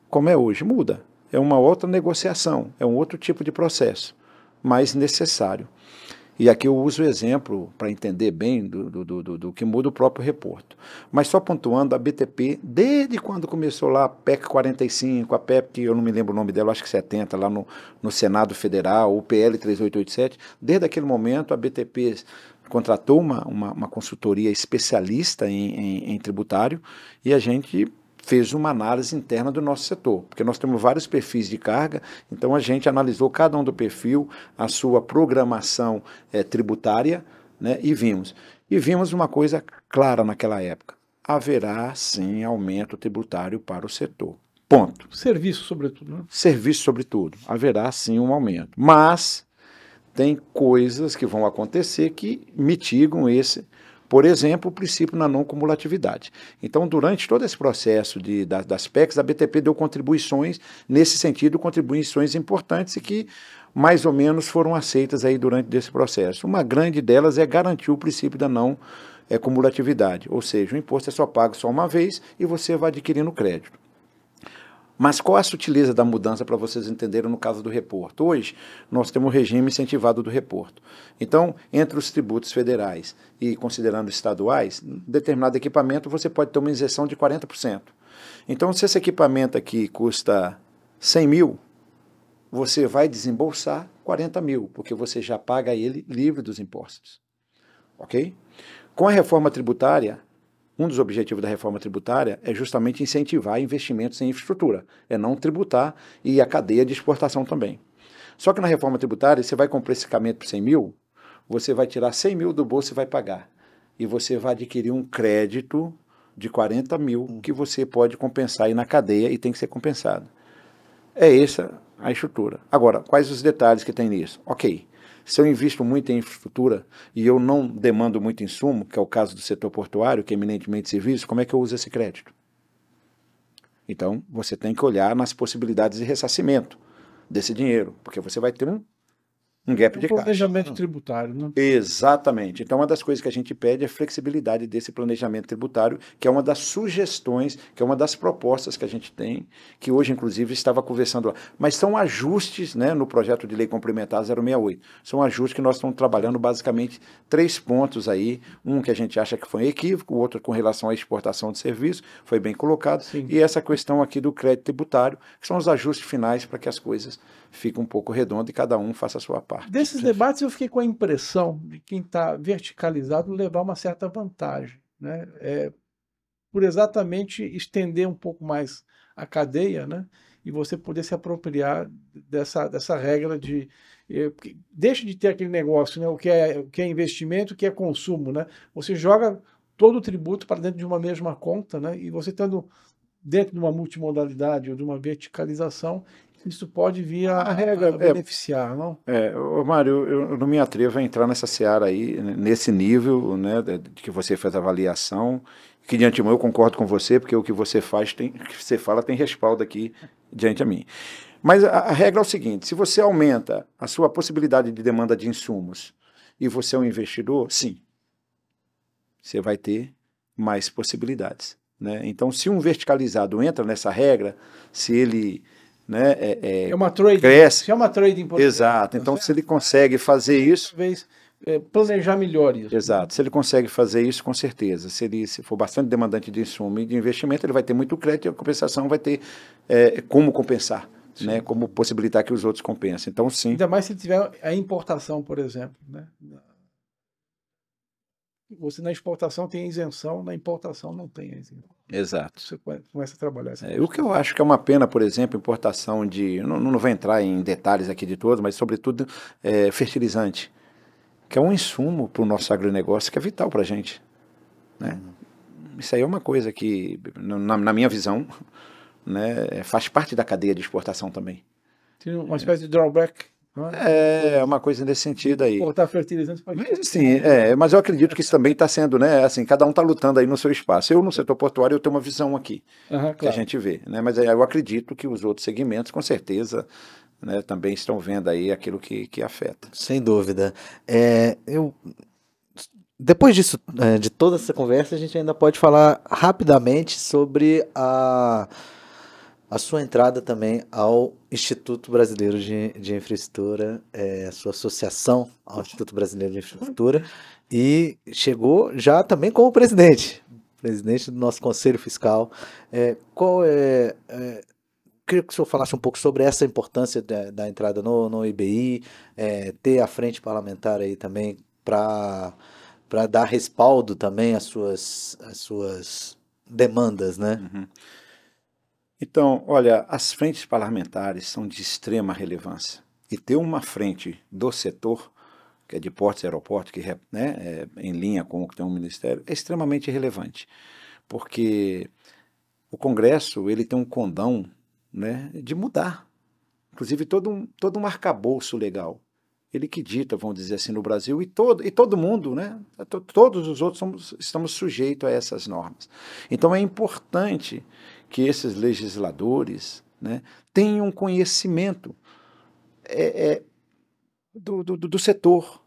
Speaker 2: como é hoje, muda. É uma outra negociação, é um outro tipo de processo, mas necessário. E aqui eu uso o exemplo para entender bem do que muda o próprio reporto. Mas só pontuando, a BTP, desde quando começou lá a PEC 45, a PEC, que eu não me lembro o nome dela, acho que 70, lá no Senado Federal, o PL 3887, desde aquele momento a BTP contratou uma consultoria especialista em tributário e a gente fez uma análise interna do nosso setor, porque nós temos vários perfis de carga, então a gente analisou cada um do perfil, a sua programação tributária, né, e vimos uma coisa clara naquela época, haverá sim aumento tributário para o setor, ponto.
Speaker 3: Serviço sobretudo, né?
Speaker 2: Serviço sobretudo, haverá sim um aumento, mas tem coisas que vão acontecer que mitigam esse. Por exemplo, o princípio na não cumulatividade. Então, durante todo esse processo das PECs, a BTP deu contribuições, nesse sentido, contribuições importantes e que mais ou menos foram aceitas aí durante esse processo. Uma grande delas é garantir o princípio da não cumulatividade, ou seja, o imposto é só pago só uma vez e você vai adquirindo crédito. Mas qual a sutileza da mudança para vocês entenderem no caso do reporto? Hoje, nós temos o regime incentivado do reporto. Então, entre os tributos federais e considerando estaduais, determinado equipamento você pode ter uma isenção de 40%. Então, se esse equipamento aqui custa 100 mil, você vai desembolsar 40 mil, porque você já paga ele livre dos impostos. Ok? Com a reforma tributária, um dos objetivos da reforma tributária é justamente incentivar investimentos em infraestrutura, é não tributar e a cadeia de exportação também. Só que na reforma tributária, você vai comprar esse equipamento por 100 mil, você vai tirar 100 mil do bolso e vai pagar. E você vai adquirir um crédito de 40 mil que você pode compensar aí na cadeia e tem que ser compensado. É essa a estrutura. Agora, quais os detalhes que tem nisso? Ok, se eu invisto muito em infraestrutura e eu não demando muito insumo, que é o caso do setor portuário, que é eminentemente serviço, como é que eu uso esse crédito? Então, você tem que olhar nas possibilidades de ressarcimento desse dinheiro, porque você vai ter um gap de caixa.
Speaker 3: Planejamento tributário, né?
Speaker 2: Exatamente. Então, uma das coisas que a gente pede é a flexibilidade desse planejamento tributário, que é uma das sugestões, que é uma das propostas que a gente tem, que hoje, inclusive, estava conversando lá. Mas são ajustes, né, no projeto de lei complementar 068. São ajustes que nós estamos trabalhando basicamente 3 pontos aí. Um que a gente acha que foi um equívoco, o outro com relação à exportação de serviços, foi bem colocado.
Speaker 3: Sim.
Speaker 2: E essa questão aqui do crédito tributário, que são os ajustes finais para que as coisas fiquem um pouco redondas e cada um faça a sua parte.
Speaker 3: Desses debates eu fiquei com a impressão de quem está verticalizado levar uma certa vantagem, né? Por exatamente estender um pouco mais a cadeia, né? E você poder se apropriar dessa regra de... deixa de ter aquele negócio, né? O que é investimento, o que é consumo, né? Você joga todo o tributo para dentro de uma mesma conta, né? E você estando dentro de uma multimodalidade ou de uma verticalização, isso pode vir a beneficiar, não?
Speaker 2: Mário, eu não me atrevo a entrar nessa seara aí, nesse nível, né, de que você fez a avaliação, que de antemão eu concordo com você, porque o que você faz, o que você fala tem respaldo aqui diante a mim. Mas a regra é o seguinte, se você aumenta a sua possibilidade de demanda de insumos e você é um investidor, sim, você vai ter mais possibilidades, né? Então, se um verticalizado entra nessa regra, se ele... né,
Speaker 3: é uma trading,
Speaker 2: cresce.
Speaker 3: É uma trading, por
Speaker 2: exato. Então, se ele consegue fazer isso,
Speaker 3: talvez planejar melhor isso.
Speaker 2: Exato. Se ele consegue fazer isso, com certeza. Se for bastante demandante de insumo e de investimento, ele vai ter muito crédito e a compensação vai ter como compensar, né, como possibilitar que os outros compensem. Então, sim.
Speaker 3: Ainda mais se tiver a importação, por exemplo, né? Você na exportação tem isenção, na importação não tem isenção.
Speaker 2: Exato.
Speaker 3: Você começa a trabalhar.
Speaker 2: O que eu acho que é uma pena, por exemplo, importação de... Não vou entrar em detalhes aqui de todos, mas sobretudo fertilizante, que é um insumo para o nosso agronegócio que é vital para a gente, né? Isso aí é uma coisa que, na minha visão, né, faz parte da cadeia de exportação também.
Speaker 3: Tem uma espécie de drawback.
Speaker 2: É uma coisa nesse sentido aí.
Speaker 3: Importar fertilizantes pode...
Speaker 2: Mas, sim, mas eu acredito que isso também está sendo, né, assim, cada um está lutando aí no seu espaço. Eu, no setor portuário, eu tenho uma visão aqui, que a gente vê, né, mas eu acredito que os outros segmentos, com certeza, né, também estão vendo aí aquilo que afeta.
Speaker 1: Sem dúvida. Depois disso, de toda essa conversa, a gente ainda pode falar rapidamente sobre a sua entrada também ao Instituto Brasileiro de Infraestrutura, a sua associação ao Instituto Brasileiro de Infraestrutura, e chegou já também como presidente do nosso Conselho Fiscal. Queria que o senhor falasse um pouco sobre essa importância da entrada no IBI, ter a frente parlamentar aí também para dar respaldo também às suas demandas, né?
Speaker 2: Uhum. Então, olha, as frentes parlamentares são de extrema relevância. E ter uma frente do setor, que é de portos e aeroportos, que né, em linha com o que tem um ministério, é extremamente relevante. Porque o Congresso ele tem um condão, né, de mudar. Inclusive todo um arcabouço legal. Ele que dita, vamos dizer assim, no Brasil, e todo mundo, né, todos os outros estamos sujeitos a essas normas. Então é importante que esses legisladores, né, tenham conhecimento do setor.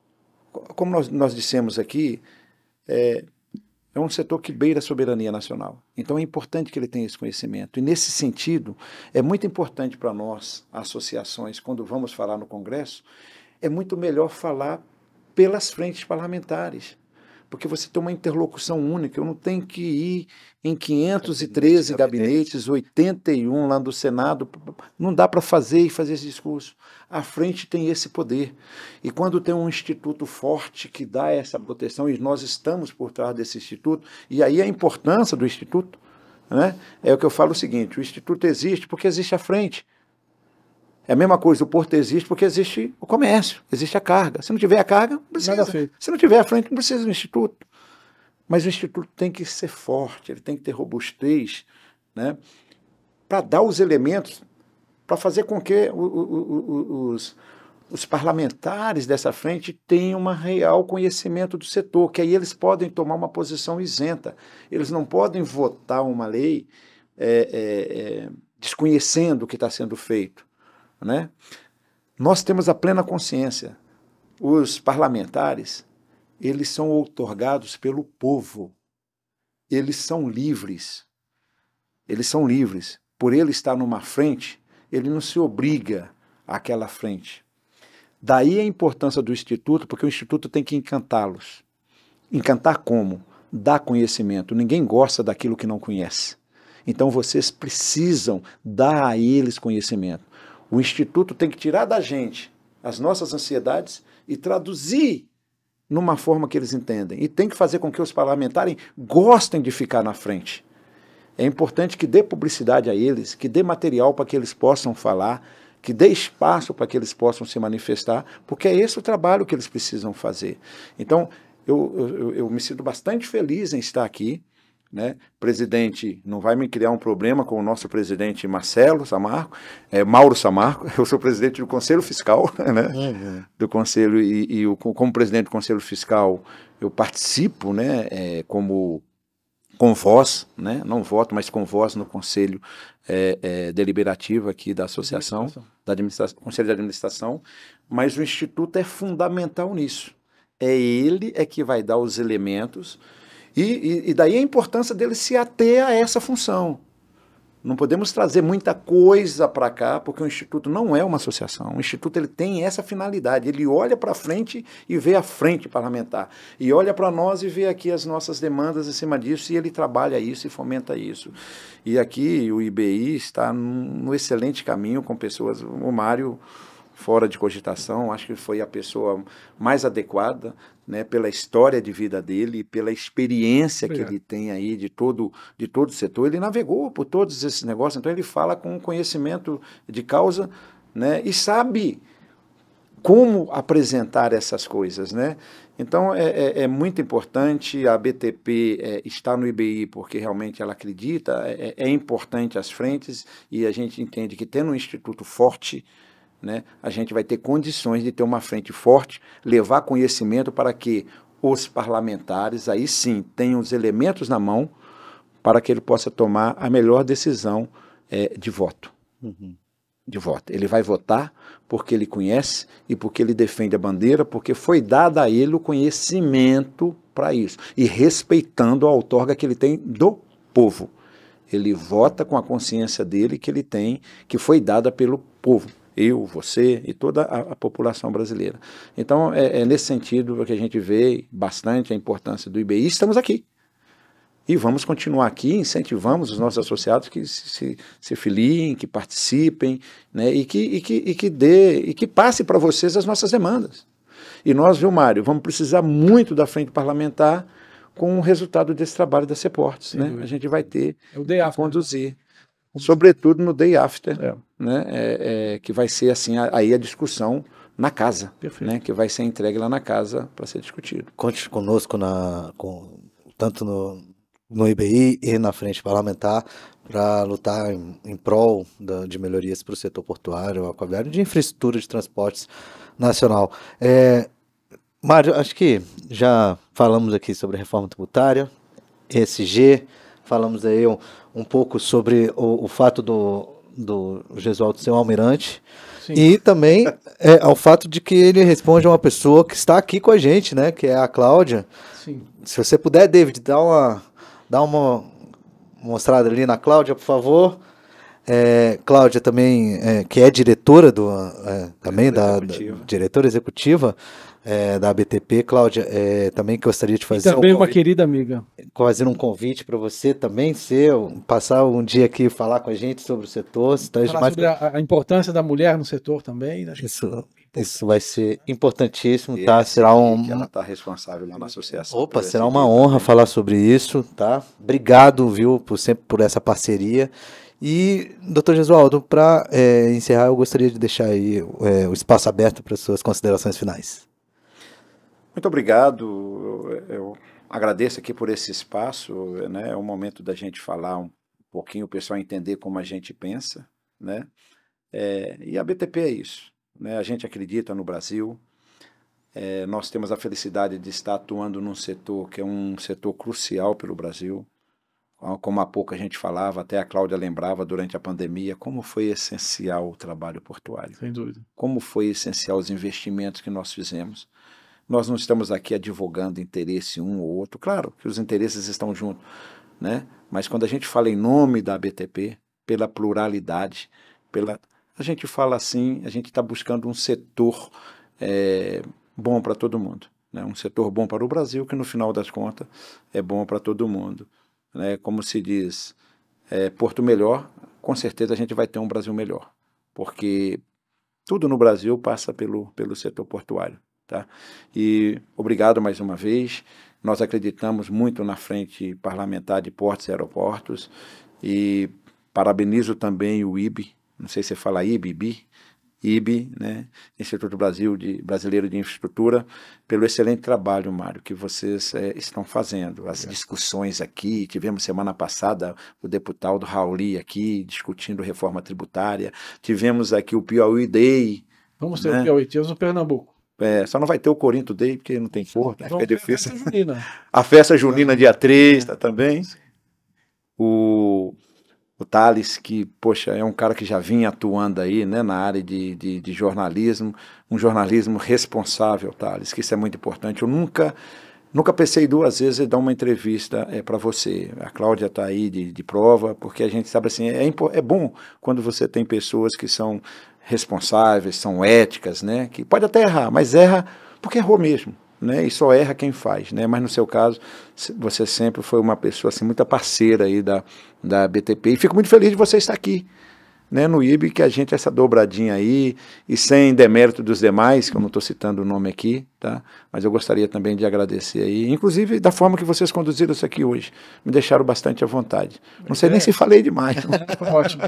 Speaker 2: Como nós dissemos aqui, é um setor que beira a soberania nacional. Então é importante que ele tenha esse conhecimento. E nesse sentido, é muito importante para nós, associações, quando vamos falar no Congresso, é muito melhor falar pelas frentes parlamentares. porque você tem uma interlocução única. Eu não tenho que ir em 513 gabinetes, 81 lá do Senado. Não dá para fazer esse discurso. A frente tem esse poder. E quando tem um instituto forte que dá essa proteção, e nós estamos por trás desse instituto, e aí a importância do instituto, né? É o que eu falo o seguinte: o instituto existe porque existe a frente. É a mesma coisa, o porto existe porque existe o comércio, existe a carga. Se não tiver a carga, não precisa. Se não tiver a frente, não precisa do instituto. Mas o instituto tem que ser forte, ele tem que ter robustez, né, para dar os elementos, para fazer com que os parlamentares dessa frente tenham um real conhecimento do setor, que aí eles podem tomar uma posição isenta. Eles não podem votar uma lei desconhecendo o que está sendo feito, né? Nós temos a plena consciência. Os parlamentares, eles são outorgados pelo povo. Eles são livres. Eles são livres. Por ele estar numa frente, ele não se obriga àquela frente. Daí a importância do Instituto, porque o Instituto tem que encantá-los. Encantar como? Dar conhecimento. Ninguém gosta daquilo que não conhece. Então vocês precisam dar a eles conhecimento. O Instituto tem que tirar da gente as nossas ansiedades e traduzir numa forma que eles entendem. E tem que fazer com que os parlamentares gostem de ficar na frente. É importante que dê publicidade a eles, que dê material para que eles possam falar, que dê espaço para que eles possam se manifestar, porque é esse o trabalho que eles precisam fazer. Então, eu me sinto bastante feliz em estar aqui, né? Presidente, não vai me criar um problema com o nosso presidente Mauro Samarco. Eu sou presidente do Conselho Fiscal, né? Do Conselho, como presidente do Conselho Fiscal, eu participo, né? Com voz, né? Não voto, mas com voz no Conselho Deliberativo aqui da Associação, Conselho de Administração, mas o Instituto é fundamental nisso. Ele que vai dar os elementos. E daí a importância dele se ater a essa função. Não podemos trazer muita coisa para cá, porque o Instituto não é uma associação. O Instituto ele tem essa finalidade. Ele olha para frente e vê a frente parlamentar. E olha para nós e vê aqui as nossas demandas em cima disso, e ele trabalha isso e fomenta isso. E aqui o IBI está no excelente caminho com pessoas... O Mário, fora de cogitação, acho que foi a pessoa mais adequada, né, pela história de vida dele, pela experiência que ele tem aí de todo o setor. Ele navegou por todos esses negócios, então ele fala com conhecimento de causa, né, e sabe como apresentar essas coisas, né? Então é muito importante a BTP estar no IBI, porque realmente ela acredita, é importante as frentes, e a gente entende que tendo um instituto forte, né, a gente vai ter condições de ter uma frente forte, levar conhecimento para que os parlamentares, aí sim, tenham os elementos na mão para que ele possa tomar a melhor decisão de voto. De voto. Ele vai votar porque ele conhece e porque ele defende a bandeira, porque foi dado a ele o conhecimento para isso, e respeitando a outorga que ele tem do povo. Ele vota com a consciência dele que ele tem, que foi dada pelo povo. Eu, você e toda a população brasileira. Então, é nesse sentido que a gente vê bastante a importância do IBI. Estamos aqui. E vamos continuar aqui, incentivamos os nossos associados que se filiem, que participem, né, e que passe para vocês as nossas demandas. E nós, viu, Mário, vamos precisar muito da frente parlamentar com o resultado desse trabalho da CEPORTES, né? A gente vai ter que conduzir. Sobretudo no day after, né, que vai ser assim aí a discussão na casa, né, que vai ser entregue lá na casa para ser discutido.
Speaker 1: Conte conosco tanto no IBI e na frente parlamentar para lutar em prol de melhorias para o setor portuário, aquaviário, de infraestrutura de transportes nacional. Mário, acho que já falamos aqui sobre a reforma tributária, ESG, falamos aí um pouco sobre o fato do Gesualdo ser um almirante. Sim. E também ao fato de que ele responde a uma pessoa que está aqui com a gente, né, que é a Cláudia. Sim. Se você puder, David, dá uma mostrada ali na Cláudia, por favor. Cláudia também, que é diretora diretora executiva da ABTP. Cláudia, também gostaria de fazer
Speaker 3: também uma querida amiga.
Speaker 1: Fazer um convite para você também passar um dia aqui e falar com a gente sobre o setor.
Speaker 3: Falar sobre a importância da mulher no setor também. Acho
Speaker 1: isso vai ser importantíssimo, tá? Será
Speaker 2: ela está responsável lá na associação.
Speaker 1: Opa, será uma honra falar sobre isso, tá? Obrigado, viu, sempre por essa parceria. E, doutor Gesualdo, para encerrar, eu gostaria de deixar aí o espaço aberto para suas considerações finais.
Speaker 2: Muito obrigado. Eu agradeço aqui por esse espaço, né? É o momento da gente falar um pouquinho, o pessoal entender como a gente pensa, né? E a BTP é isso, né? A gente acredita no Brasil. Nós temos a felicidade de estar atuando num setor que é um setor crucial pelo Brasil. Como há pouco a gente falava, até a Cláudia lembrava durante a pandemia, como foi essencial o trabalho portuário.
Speaker 3: Sem dúvida.
Speaker 2: Como foi essencial os investimentos que nós fizemos. Nós não estamos aqui advogando interesse um ou outro. Claro que os interesses estão juntos, né? Mas quando a gente fala em nome da ABTP, pela pluralidade, a gente fala assim, a gente está buscando um setor bom para todo mundo, né? Um setor bom para o Brasil, que no final das contas é bom para todo mundo. Como se diz, Porto melhor, com certeza a gente vai ter um Brasil melhor, porque tudo no Brasil passa pelo setor portuário, tá? E obrigado mais uma vez. Nós acreditamos muito na Frente Parlamentar de Portos e Aeroportos e parabenizo também o IBE, não sei se você fala IBE, né? Instituto Brasileiro de Infraestrutura, pelo excelente trabalho, Mário, que vocês estão fazendo. As discussões aqui, tivemos semana passada o deputado Rauli aqui discutindo reforma tributária, tivemos aqui o Piauí Day.
Speaker 3: Vamos ter o Piauí, temos o Pernambuco.
Speaker 2: Só não vai ter o Corinto Day, porque não tem cor, né? Fica difícil.
Speaker 3: A
Speaker 2: festa junina dia 3, tá também. O Thales, que, poxa, é um cara que já vinha atuando aí, né, na área de jornalismo, um jornalismo responsável, Thales, que isso é muito importante. Eu nunca pensei duas vezes em dar uma entrevista para você. A Cláudia está aí de prova, porque a gente sabe assim, é bom quando você tem pessoas que são responsáveis, são éticas, né, que pode até errar, mas erra porque errou mesmo. Né, e só erra quem faz, né? Mas no seu caso você sempre foi uma pessoa assim, muita parceira aí da BTP, e fico muito feliz de você estar aqui, né, no IBE, que a gente essa dobradinha aí, e sem demérito dos demais, que eu não estou citando o nome aqui, tá? Mas eu gostaria também de agradecer aí, inclusive da forma que vocês conduziram isso aqui hoje, me deixaram bastante à vontade, não sei nem se falei demais.
Speaker 3: Ótimo.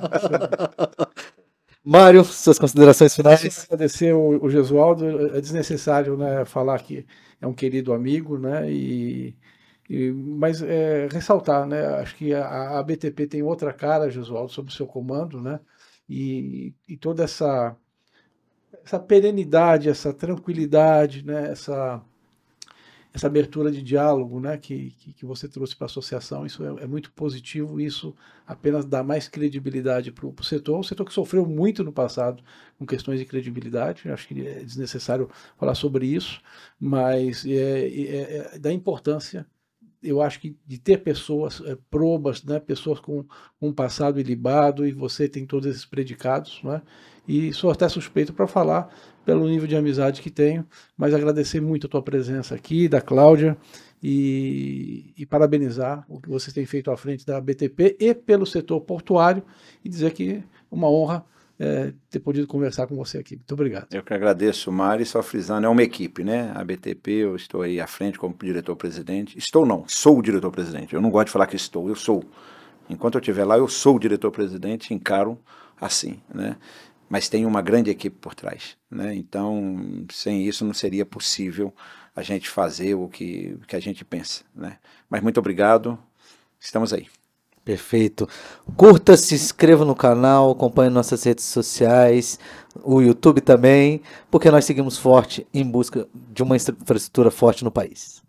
Speaker 1: Mário, suas considerações finais?
Speaker 3: Agradecer o Gesualdo. É desnecessário, né, falar que é um querido amigo, né, mas ressaltar, né, acho que a BTP tem outra cara, Gesualdo, sob o seu comando, né, e toda essa perenidade, essa tranquilidade, né, essa abertura de diálogo, né, que você trouxe para a associação, isso é muito positivo, isso apenas dá mais credibilidade para o setor, um setor que sofreu muito no passado com questões de credibilidade. Acho que é desnecessário falar sobre isso, mas da importância, eu acho que de ter pessoas probas, né, pessoas com um passado ilibado, e você tem todos esses predicados, né, e sou até suspeito para falar pelo nível de amizade que tenho, mas agradecer muito a tua presença aqui, da Cláudia, e parabenizar o que vocês têm feito à frente da BTP e pelo setor portuário, e dizer que é uma honra ter podido conversar com você aqui. Muito obrigado.
Speaker 2: Eu que agradeço, Mário, e só frisando, é uma equipe, né? A BTP, eu estou aí à frente como diretor-presidente. Sou o diretor-presidente. Eu não gosto de falar que eu sou. Enquanto eu estiver lá, eu sou o diretor-presidente, encaro assim, né? Mas tem uma grande equipe por trás, né? Então, sem isso não seria possível a gente fazer o que a gente pensa, né? Mas muito obrigado, estamos aí.
Speaker 1: Perfeito. Curta, se inscreva no canal, acompanhe nossas redes sociais, o YouTube também, porque nós seguimos forte em busca de uma infraestrutura forte no país.